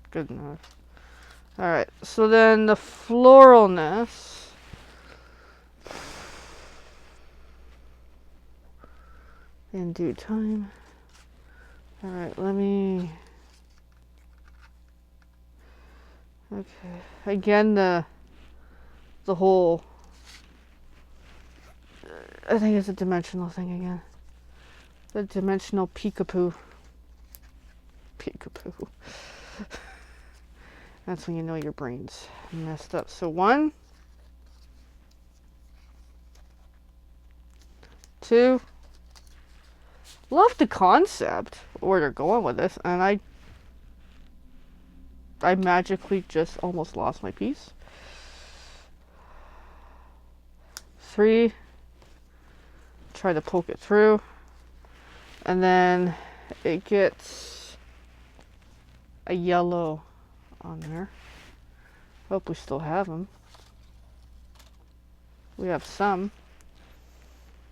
Good enough. Alright, so then the floralness. In due time. Alright, let me... Okay. Again, the whole... I think it's a dimensional thing again. The dimensional peekapoo. Peekapoo. That's when you know your brain's messed up. So 1, 2. Love the concept, where they're going with this, and I magically just almost lost my piece. 3. Try to poke it through, and then it gets a yellow on there. Hope we still have them. We have some.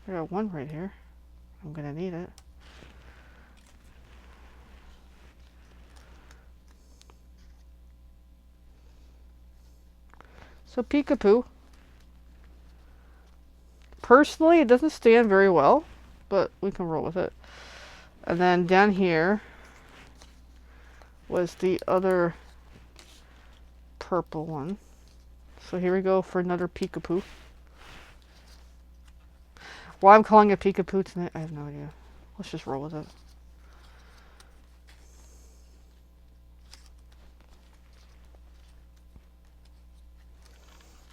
I got one right here. I'm gonna need it. So peekapoo. Personally, it doesn't stand very well, but we can roll with it. And then down here was the other purple one. So here we go for another peekapoo. Why I'm calling it peekapoo tonight, I have no idea. Let's just roll with it.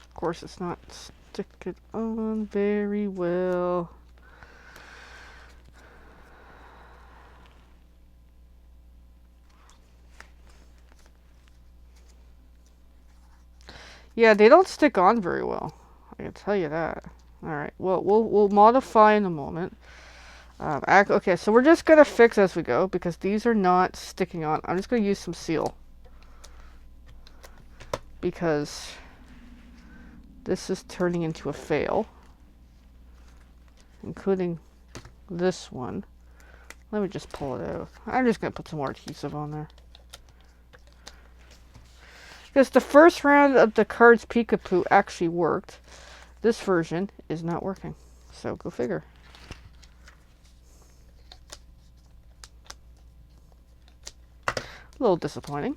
Of course, it's not sticking on very well. Yeah, they don't stick on very well. I can tell you that. Alright, well, we'll modify in a moment. Okay, so we're just going to fix as we go, because these are not sticking on. I'm just going to use some seal. Because this is turning into a fail. Including this one. Let me just pull it out. I'm just going to put some more adhesive on there. Because the first round of the cards peekapoo actually worked. This version is not working. So go figure. A little disappointing.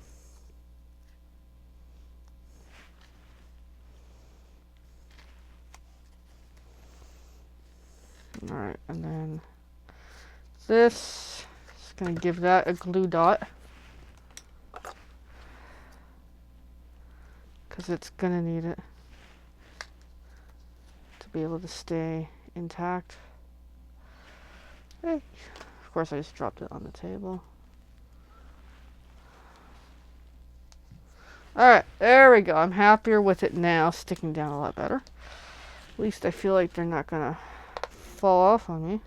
Alright, and then this is going to give that a glue dot. Because it's going to need it to be able to stay intact. Hey. Of course, I just dropped it on the table. Alright, there we go. I'm happier with it now, sticking down a lot better. At least I feel like they're not going to fall off on me.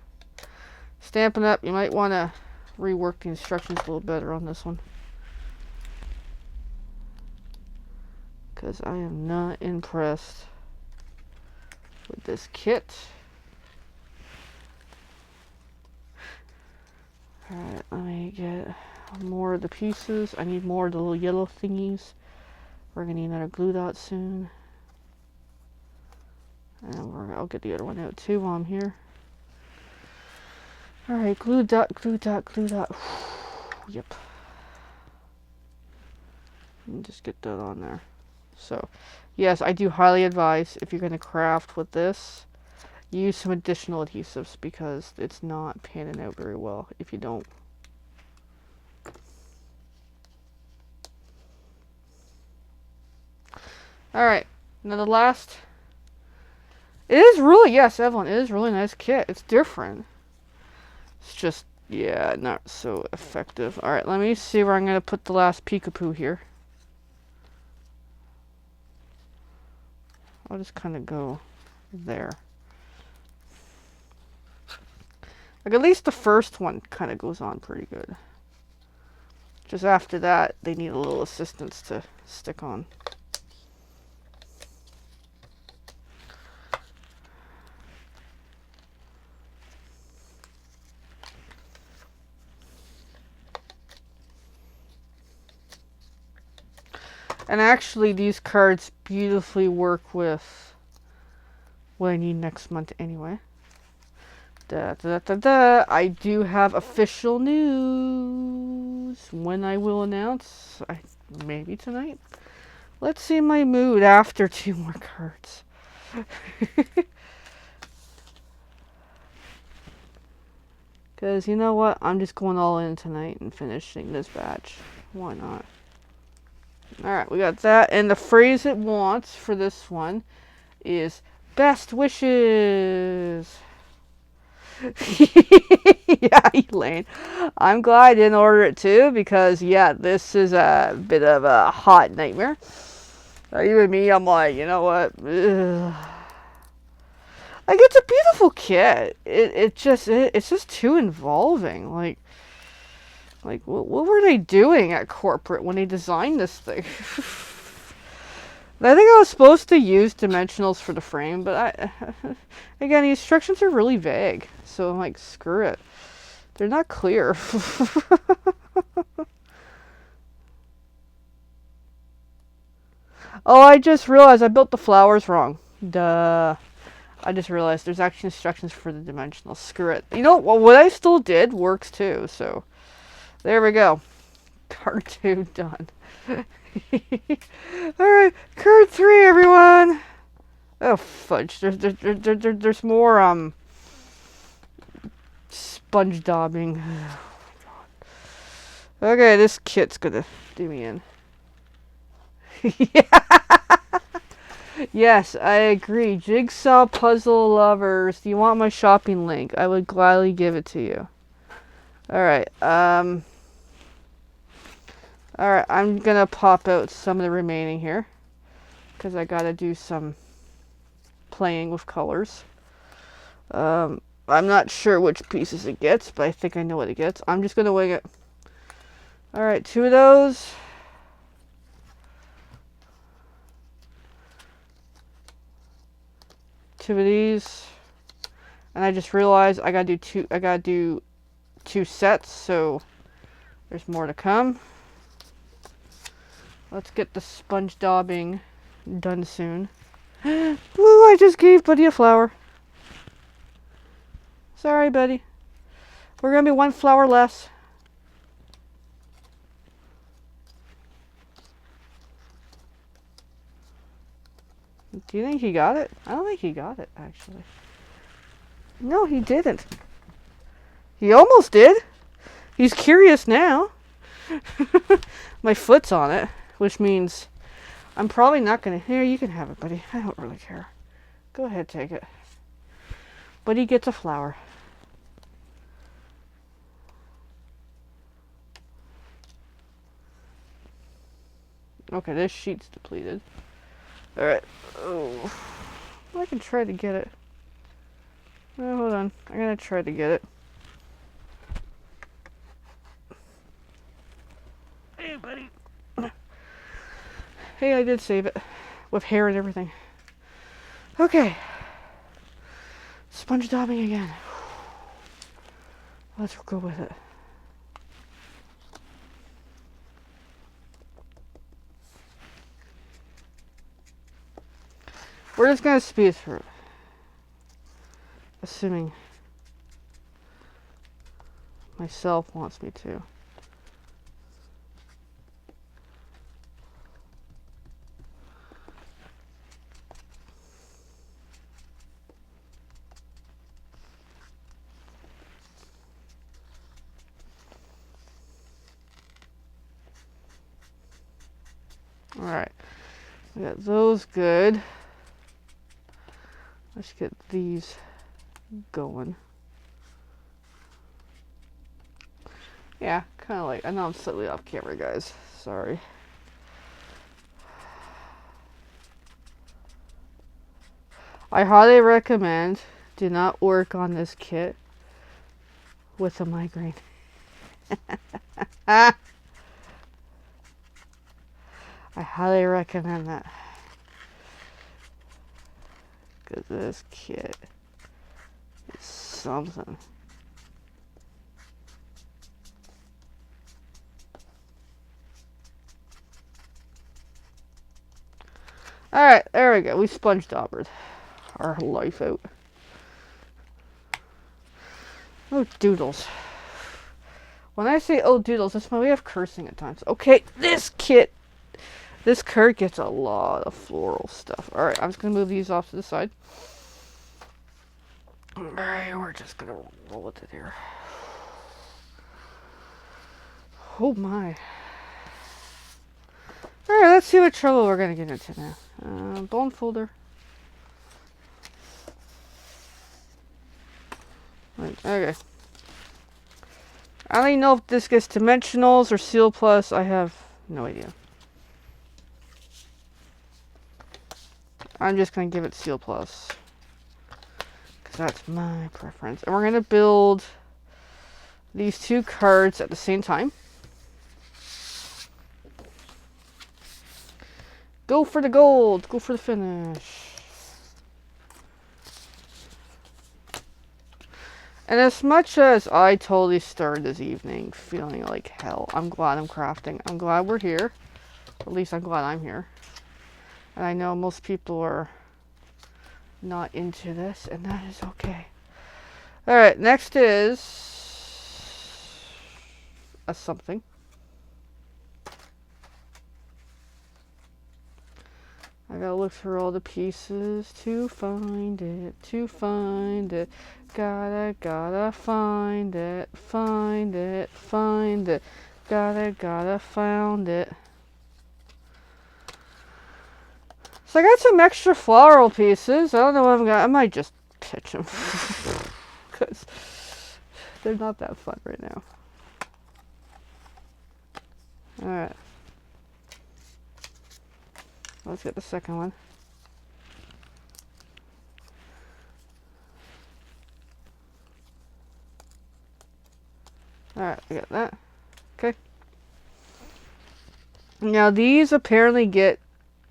Stampin' Up, you might want to rework the instructions a little better on this one. Because I am not impressed with this kit. Alright, let me get more of the pieces. I need more of the little yellow thingies. We're going to need another glue dot soon. And I'll get the other one out too while I'm here. Alright, glue dot, glue dot, glue dot. Yep. And just get that on there. So, yes, I do highly advise if you're going to craft with this, use some additional adhesives because it's not panning out very well if you don't. Alright. Now the last. It is really, yes, Evelyn, it is a really nice kit. It's different. It's just, yeah, not so effective. Alright, let me see where I'm going to put the last peekapoo here. I'll just kind of go there. Like, at least the first one kind of goes on pretty good. Just after that, they need a little assistance to stick on. And actually, these cards beautifully work with what I need next month anyway. I do have official news. When I will announce, maybe tonight. Let's see my mood after 2 more cards. Because you know what? I'm just going all in tonight and finishing this batch. Why not? Alright, we got that. And the phrase it wants for this one is best wishes. Yeah, Elaine. I'm glad I didn't order it too because, yeah, this is a bit of a hot nightmare. Even me, I'm like, you know what? Ugh. Like, it's a beautiful kit. It's just too involving. Like what were they doing at corporate when they designed this thing? I think I was supposed to use dimensionals for the frame, but again, the instructions are really vague. So I'm like, screw it. They're not clear. Oh, I just realized I built the flowers wrong. Duh. I just realized there's actually instructions for the dimensionals. Screw it. You know, what I still did works too, so there we go. Card 2 done. Alright, card 3, everyone. Oh, fudge. There's more, sponge daubing. Okay, this kit's gonna do me in. Yeah. Yes, I agree. Jigsaw puzzle lovers, do you want my shopping link? I would gladly give it to you. Alright, alright, I'm gonna pop out some of the remaining here. Because I gotta do some playing with colors. I'm not sure which pieces it gets, but I think I know what it gets. I'm just gonna wing it. Alright, 2 of those. Two of these. And I just realized I gotta do 2 sets, so there's more to come. Let's get the sponge daubing done soon. Ooh, I just gave Buddy a flower. Sorry, Buddy. We're gonna be 1 flower less. Do you think he got it? I don't think he got it, actually. No, he didn't. He almost did. He's curious now. My foot's on it, which means I'm probably not gonna. Here, you can have it, buddy. I don't really care. Go ahead, take it. But he gets a flower. Okay, this sheet's depleted. Alright. Oh. I can try to get it. Oh, hold on. I'm gonna try to get it. Hey, buddy. Hey, I did save it. With hair and everything. Okay. Sponge daubing again. Let's go with it. We're just gonna speed through it. Assuming myself wants me to. Alright. I got those good. Let's get these going. Yeah, kind of like, I know I'm slightly off camera, guys. Sorry. I highly recommend do not work on this kit with a migraine. I highly recommend that. Because this kit is something. Alright, there we go. We sponge daubered our life out. Oh, doodles. When I say oh doodles, that's my way of cursing at times. Okay, this cart gets a lot of floral stuff. Alright, I'm just going to move these off to the side. Alright, we're just going to roll it in here. Oh my. Alright, let's see what trouble we're going to get into now. Bone folder. Right, okay. I don't even know if this gets dimensionals or Seal Plus. I have no idea. I'm just going to give it Seal Plus. Because that's my preference. And we're going to build these two cards at the same time. Go for the gold. Go for the finish. And as much as I totally started this evening feeling like hell, I'm glad I'm crafting. I'm glad we're here. At least I'm glad I'm here. And I know most people are not into this, and that is okay. Alright, next is a something. I gotta look through all the pieces to find it, Gotta find it, find it. Gotta found it. So I got some extra floral pieces. I don't know what I'm gonna, I might just pitch them. Because they're not that fun right now. Alright. Let's get the second one. Alright, I got that. Okay. Now these apparently get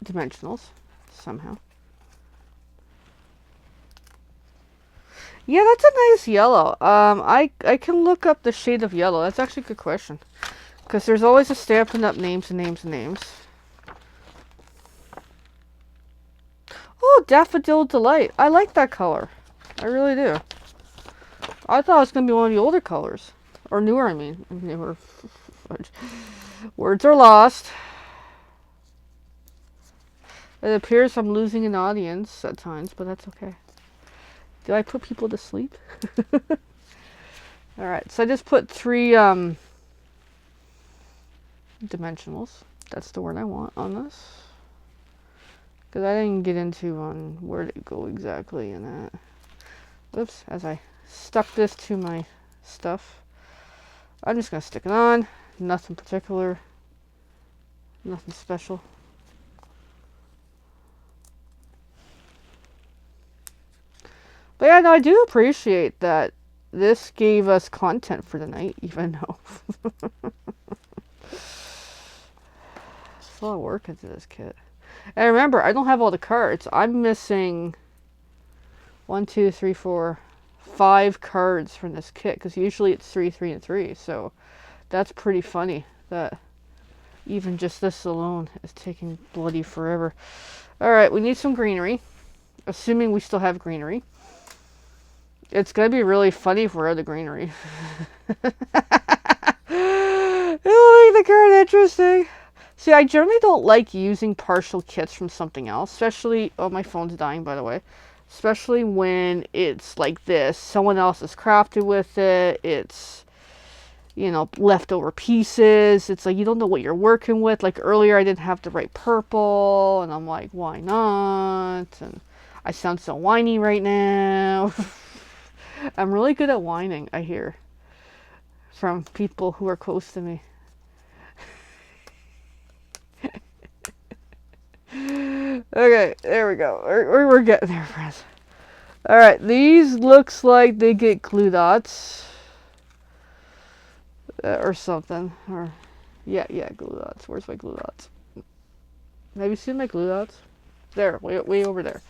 dimensionals somehow. Yeah, that's a nice yellow. I can look up the shade of yellow. That's actually a good question. Because there's always a Stampin' Up! Names and names and names. Oh, Daffodil Delight. I like that color. I really do. I thought it was going to be one of the older colors. Or newer, I mean. Newer. Words are lost. It appears I'm losing an audience at times, but that's okay. Did I put people to sleep? Alright, so I just put 3 dimensionals. That's the word I want on this. Because I didn't get into on where to go exactly in that. Oops, as I stuck this to my stuff. I'm just going to stick it on. Nothing particular. Nothing special. But yeah, no, I do appreciate that this gave us content for the night, even though there's a lot of work into this kit. And remember, I don't have all the cards. I'm missing 1, 2, 3, 4, 5 cards from this kit, because usually it's 3, 3, and 3. So that's pretty funny that even just this alone is taking bloody forever. Alright, we need some greenery. Assuming we still have greenery. It's going to be really funny if we're out of greenery. It'll make the card interesting. See, I generally don't like using partial kits from something else. Especially... Oh, my phone's dying, by the way. Especially when it's like this. Someone else has crafted with it. It's... you know, leftover pieces. It's like you don't know what you're working with. Like earlier I didn't have the right purple, and I'm like, why not? And I sound so whiny right now. I'm really good at whining, I hear, from people who are close to me. Okay, there we go. We're getting there, friends. Alright, these looks like they get glue dots. Or something. Or, yeah, glue dots. Where's my glue dots? Have you seen my glue dots? There, way over there.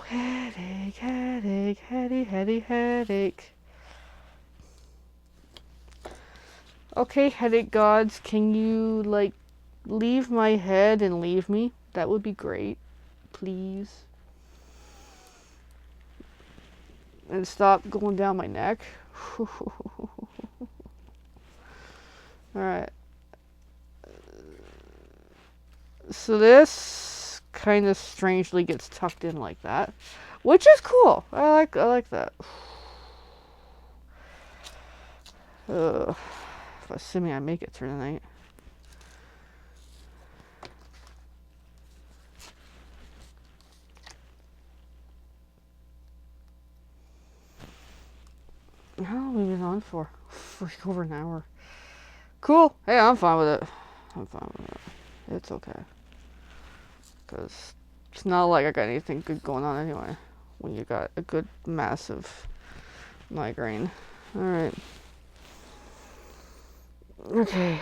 Headache, headache, headache. Okay, headache gods, can you, like, leave my head and leave me? That would be great. Please. And stop going down my neck. Alright. So this kind of strangely gets tucked in like that, which is cool. I like that. Assuming I make it through the night. How long have we been on for? For over an hour. Cool. Hey, I'm fine with it. I'm fine with it. It's okay. Because it's not like I got anything good going on anyway. When you got a good, massive migraine. Alright. Okay.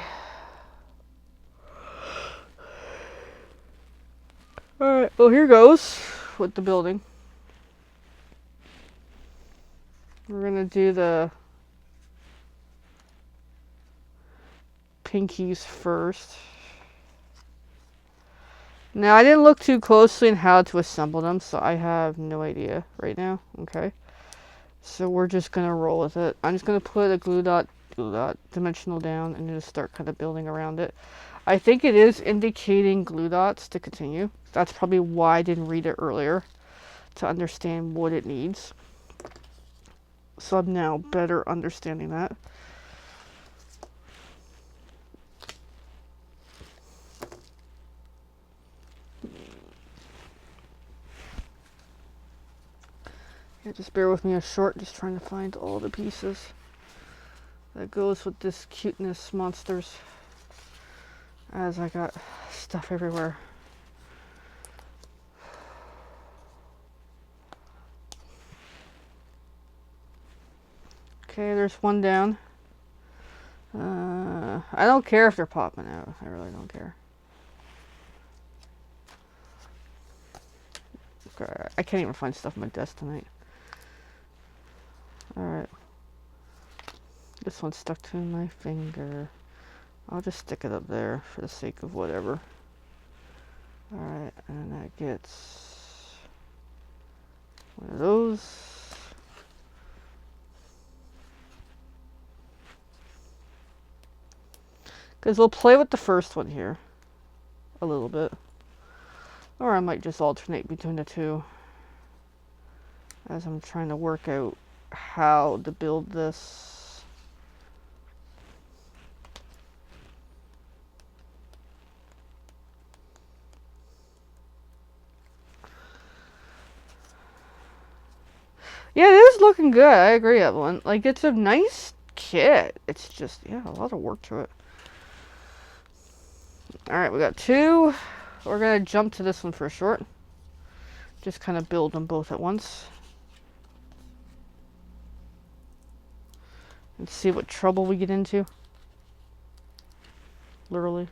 Alright, well here goes with the building. We're gonna do the pinkies first. Now, I didn't look too closely on how to assemble them, so I have no idea right now. Okay. So we're just gonna roll with it. I'm just gonna put a glue dot, dimensional down, and just start kind of building around it. I think it is indicating glue dots to continue. That's probably why I didn't read it earlier, to understand what it needs. So I'm now better understanding that. Yeah, just bear with me a short, just trying to find all the pieces that goes with this cuteness monsters, as I got stuff everywhere. Okay, there's one down. I don't care if they're popping out. I really don't care. Okay, I can't even find stuff on my desk tonight. Alright. This one's stuck to my finger. I'll just stick it up there for the sake of whatever. Alright, and that gets one of those. Because we'll play with the first one here a little bit. Or I might just alternate between the two as I'm trying to work out how to build this. Yeah, it is looking good. I agree, Evelyn. Like, it's a nice kit. It's just, yeah, a lot of work to it. Alright, we got two. We're going to jump to this one for a short. Just kind of build them both at once. And see what trouble we get into. Literally.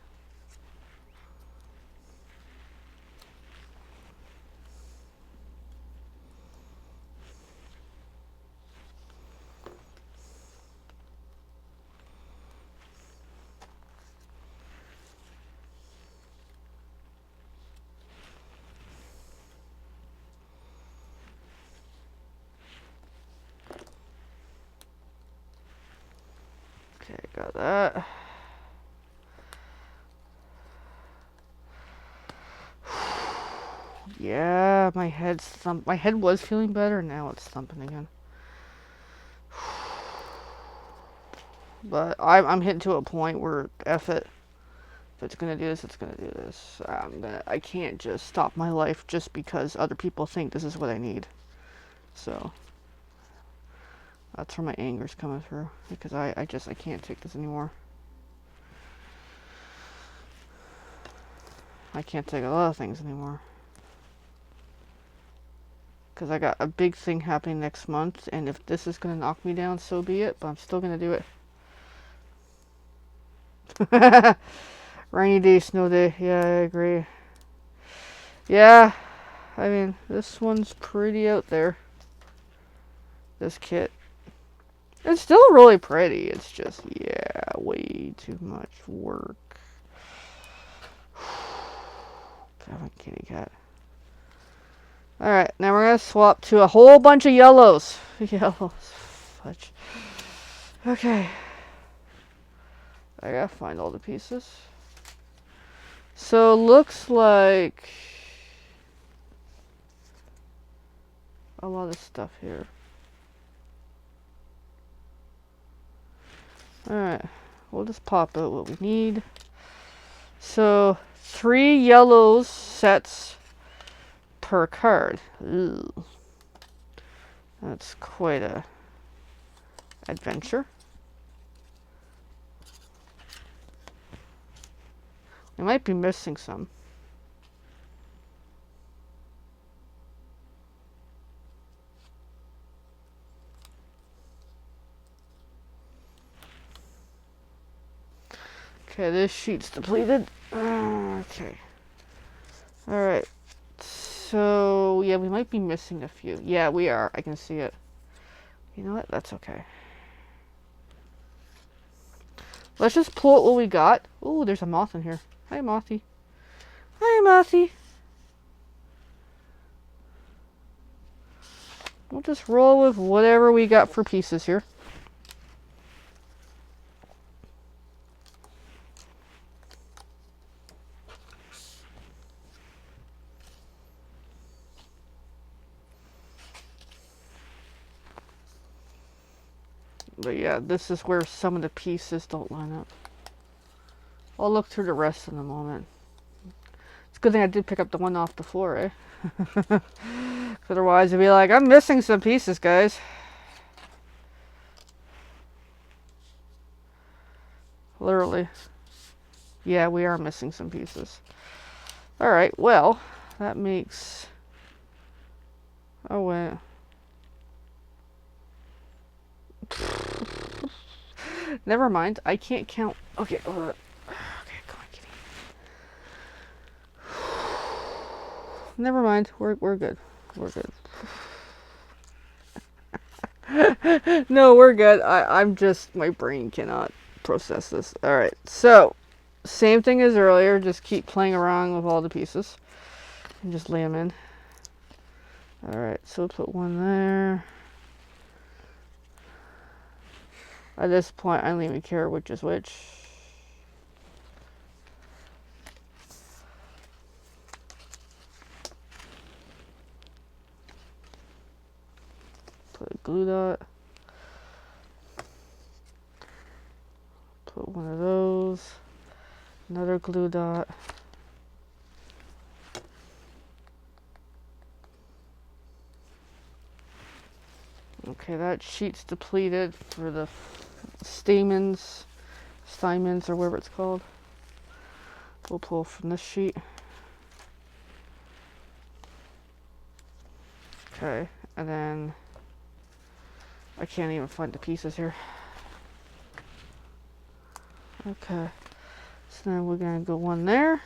Okay, got that. Yeah, my head was feeling better, now it's thumping again. But I'm hitting to a point where F it. If it's gonna do this, it's gonna do this. I can't just stop my life just because other people think this is what I need. So that's where my anger's coming through, because I can't take this anymore. I can't take a lot of things anymore. Because I got a big thing happening next month, and if this is going to knock me down, so be it, but I'm still going to do it. Rainy day, snow day. Yeah, I agree. Yeah, I mean, this one's pretty out there. This kit. It's still really pretty. It's just, yeah, way too much work. Come on, kitty cat. Alright, now we're going to swap to a whole bunch of yellows. Yellows. Fudge. Okay. I gotta find all the pieces. So, looks like a lot of stuff here. Alright, we'll just pop out what we need. So, 3 yellows sets per card. Ooh. That's quite a adventure. I might be missing some. Okay, this sheet's depleted. Okay. Alright. So, yeah, we might be missing a few. Yeah, we are. I can see it. You know what? That's okay. Let's just pull out what we got. Ooh, there's a moth in here. Hi, Mothy. Hi, Mothy. We'll just roll with whatever we got for pieces here. But yeah, this is where some of the pieces don't line up. I'll look through the rest in a moment. It's a good thing I did pick up the one off the floor, eh? Otherwise, it'd be like, I'm missing some pieces, guys. Literally. Yeah, we are missing some pieces. Alright, well, that makes... Oh, wait. Never mind, I can't count. Okay, okay, come on, kitty. Never mind, we're good. We're good. No, we're good. I'm just, my brain cannot process this. Alright, so, same thing as earlier, just keep playing around with all the pieces. And just lay them in. Alright, so put one there. At this point, I don't even care which is which. Put a glue dot. Put one of those. Another glue dot. Okay, that sheet's depleted for the stamens, or whatever it's called. We'll pull from this sheet. Okay, and then I can't even find the pieces here. Okay, so now we're gonna go one there,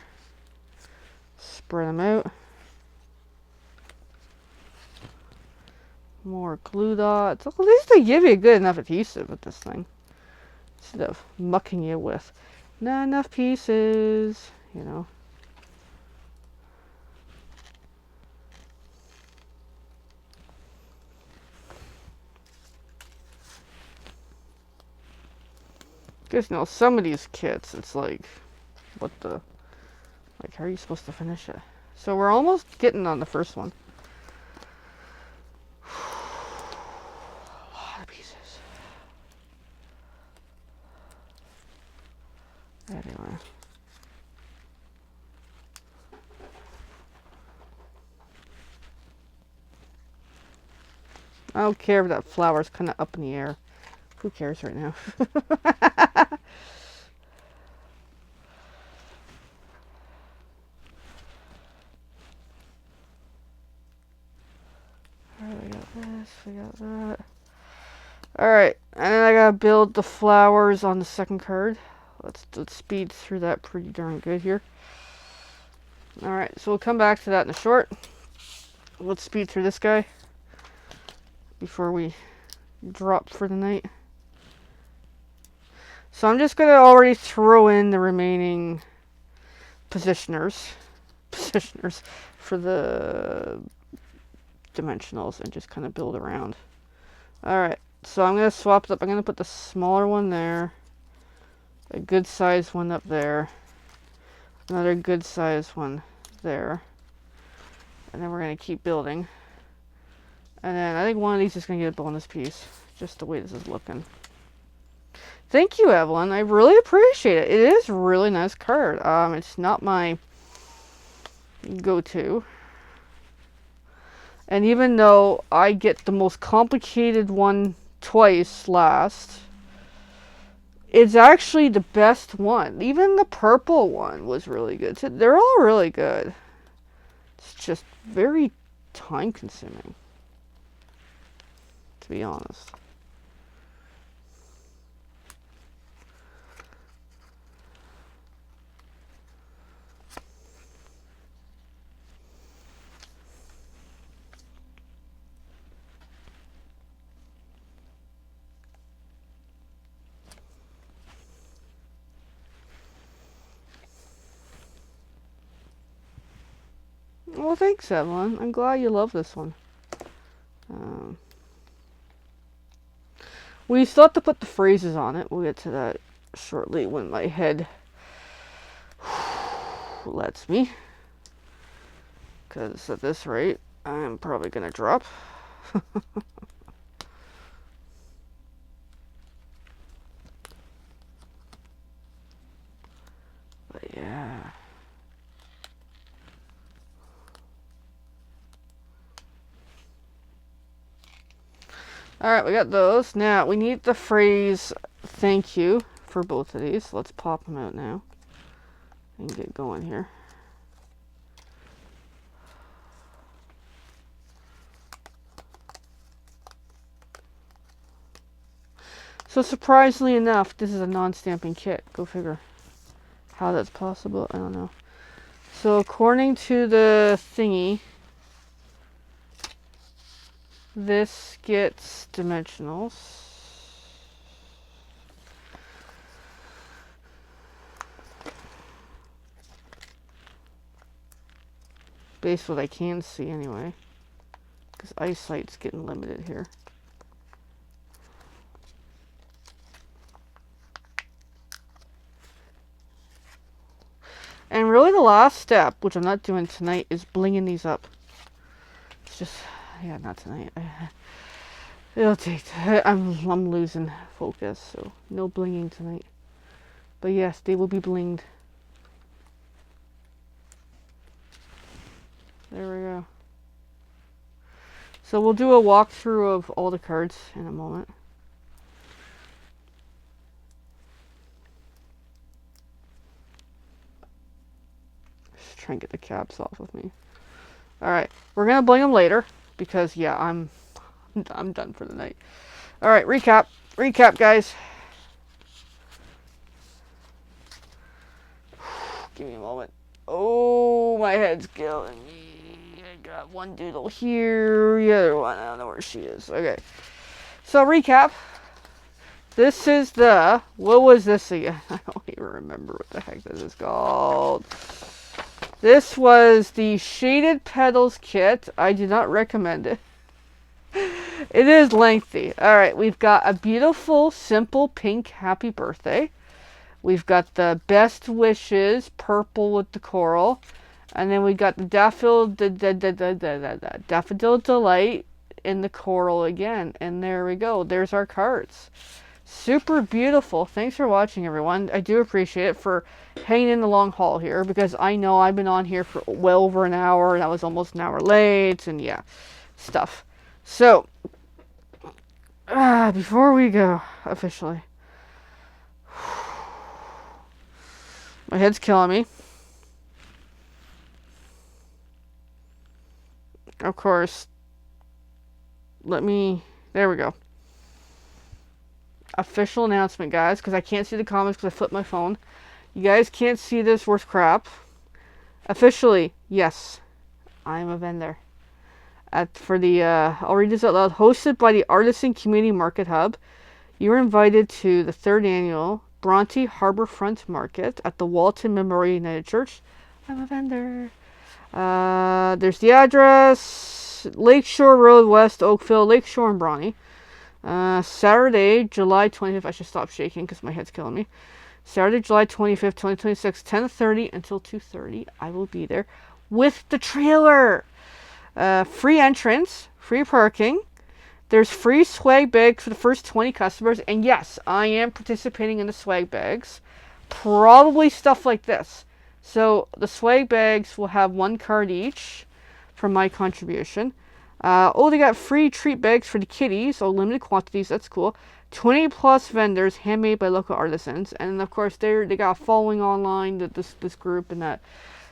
spread them out. More glue dots. At least they give you a good enough adhesive with this thing, instead of mucking you with not enough pieces, you know. Because, you know, some of these kits, it's like, what the, like, how are you supposed to finish it? So we're almost getting on the first one. A lot of pieces. Anyway. I don't care if that flower's kind of up in the air. Who cares right now? Alright, we got this, we got that. Alright, and then I gotta build the flowers on the second card. Let's speed through that pretty darn good here. Alright, so we'll come back to that in a short. Let's speed through this guy before we drop for the night. So I'm just going to already throw in the remaining positioners for the dimensionals and just kind of build around. Alright, so I'm going to swap it up. I'm going to put the smaller one there, a good sized one up there, another good sized one there, and then we're going to keep building. And then I think one of these is going to get a bonus piece, just the way this is looking. Thank you, Evelyn. I really appreciate it. It is a really nice card. It's not my go-to. And even though I get the most complicated one twice last, it's actually the best one. Even the purple one was really good. So they're all really good. It's just very time-consuming, to be honest. Well, thanks, Evelyn. I'm glad you love this one. We still have to put the phrases on it. We'll get to that shortly when my head lets me. Because at this rate, I'm probably going to drop. But yeah. Alright, we got those. Now, we need the phrase thank you for both of these. Let's pop them out now and get going here. So surprisingly enough, this is a non-stamping kit. Go figure. How that's possible, I don't know. So according to the thingy, this gets dimensionals. Based what I can see anyway. Because eyesight's getting limited here. And really the last step, which I'm not doing tonight, is blinging these up. It's just, yeah, not tonight. It'll take, I'm losing focus, so no blinging tonight. But yes, they will be blinged. There we go. So we'll do a walkthrough of all the cards in a moment. Just try and get the caps off of me. Alright, we're gonna bling them later because yeah, I'm done for the night. Alright, recap, guys. Give me a moment. Oh, my head's killing me. I got one doodle here, the other one, I don't know where she is. Okay, so recap. This is the, what was this again? I don't even remember what the heck this is called. This was the Shaded Petals kit. I do not recommend it. It is lengthy. Alright, we've got a beautiful, simple pink happy birthday. We've got the best wishes, purple with the coral. And then we got the daffodil delight in the coral again. And there we go. There's our cards. Super beautiful. Thanks for watching, everyone. I do appreciate it for hanging in the long haul here, because I know I've been on here for well over an hour, and I was almost an hour late, and yeah, stuff. So, before we go, officially, my head's killing me. Of course, there we go. Official announcement, guys, because I can't see the comments because I flipped my phone. You guys can't see this worth crap. Officially, yes, I am a vendor. I'll read this out loud. Hosted by the Artisan Community Market Hub, you are invited to the 3rd annual Bronte Harborfront Market at the Walton Memorial United Church. I'm a vendor. There's the address: Lakeshore Road, West Oakville, Lakeshore and Bronte. Saturday, July 25th. I should stop shaking because my head's killing me. Saturday, July 25th, 2026, 10:30 until 2:30. I will be there with the trailer. Free entrance, free parking. There's free swag bags for the first 20 customers. And yes, I am participating in the swag bags. Probably stuff like this. So the swag bags will have 1 card each for my contribution. They got free treat bags for the kiddies. Limited quantities. That's cool. 20 plus vendors, handmade by local artisans. And of course, they got a following online, this group and that.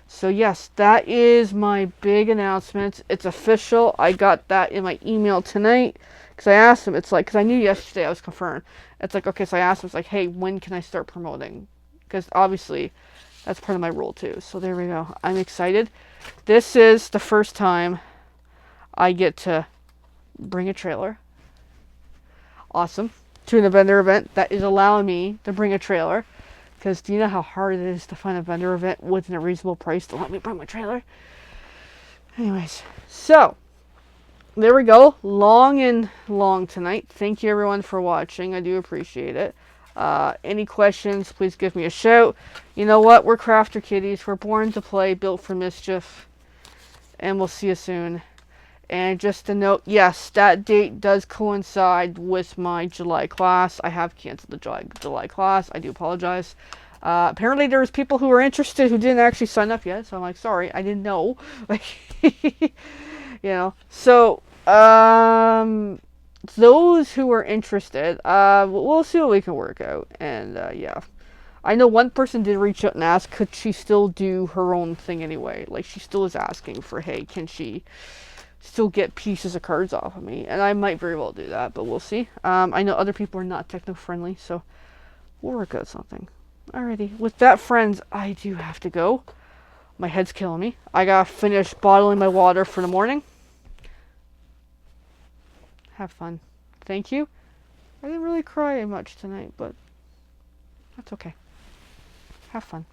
So yes, that is my big announcement. It's official. I got that in my email tonight because I asked him. It's like, because I knew yesterday I was confirmed. It's like, okay, so I asked him, it's like, hey, when can I start promoting? Because obviously that's part of my role too. So there we go. I'm excited. This is the first time I get to bring a trailer. Awesome. To an vendor event that is allowing me to bring a trailer. Because do you know how hard it is to find a vendor event within a reasonable price to let me bring my trailer? Anyways, so there we go. Long tonight. Thank you everyone for watching. I do appreciate it. Any questions, please give me a shout. You know what? We're crafter kitties. We're born to play, built for mischief. And we'll see you soon. And just a note, yes, that date does coincide with my July class. I have canceled the July class. I do apologize. Apparently there was people who were interested who didn't actually sign up yet. So I'm like, sorry, I didn't know. Like, you know. So, those who are interested, we'll see what we can work out. And, yeah. I know one person did reach out and ask, could she still do her own thing anyway? Like, she still is asking for, hey, can she still get pieces of cards off of me? And I might very well do that, but we'll see. I know other people are not techno-friendly, so we'll work out something. Alrighty. With that, friends, I do have to go. My head's killing me. I gotta finish bottling my water for the morning. Have fun. Thank you. I didn't really cry much tonight, but that's okay. Have fun.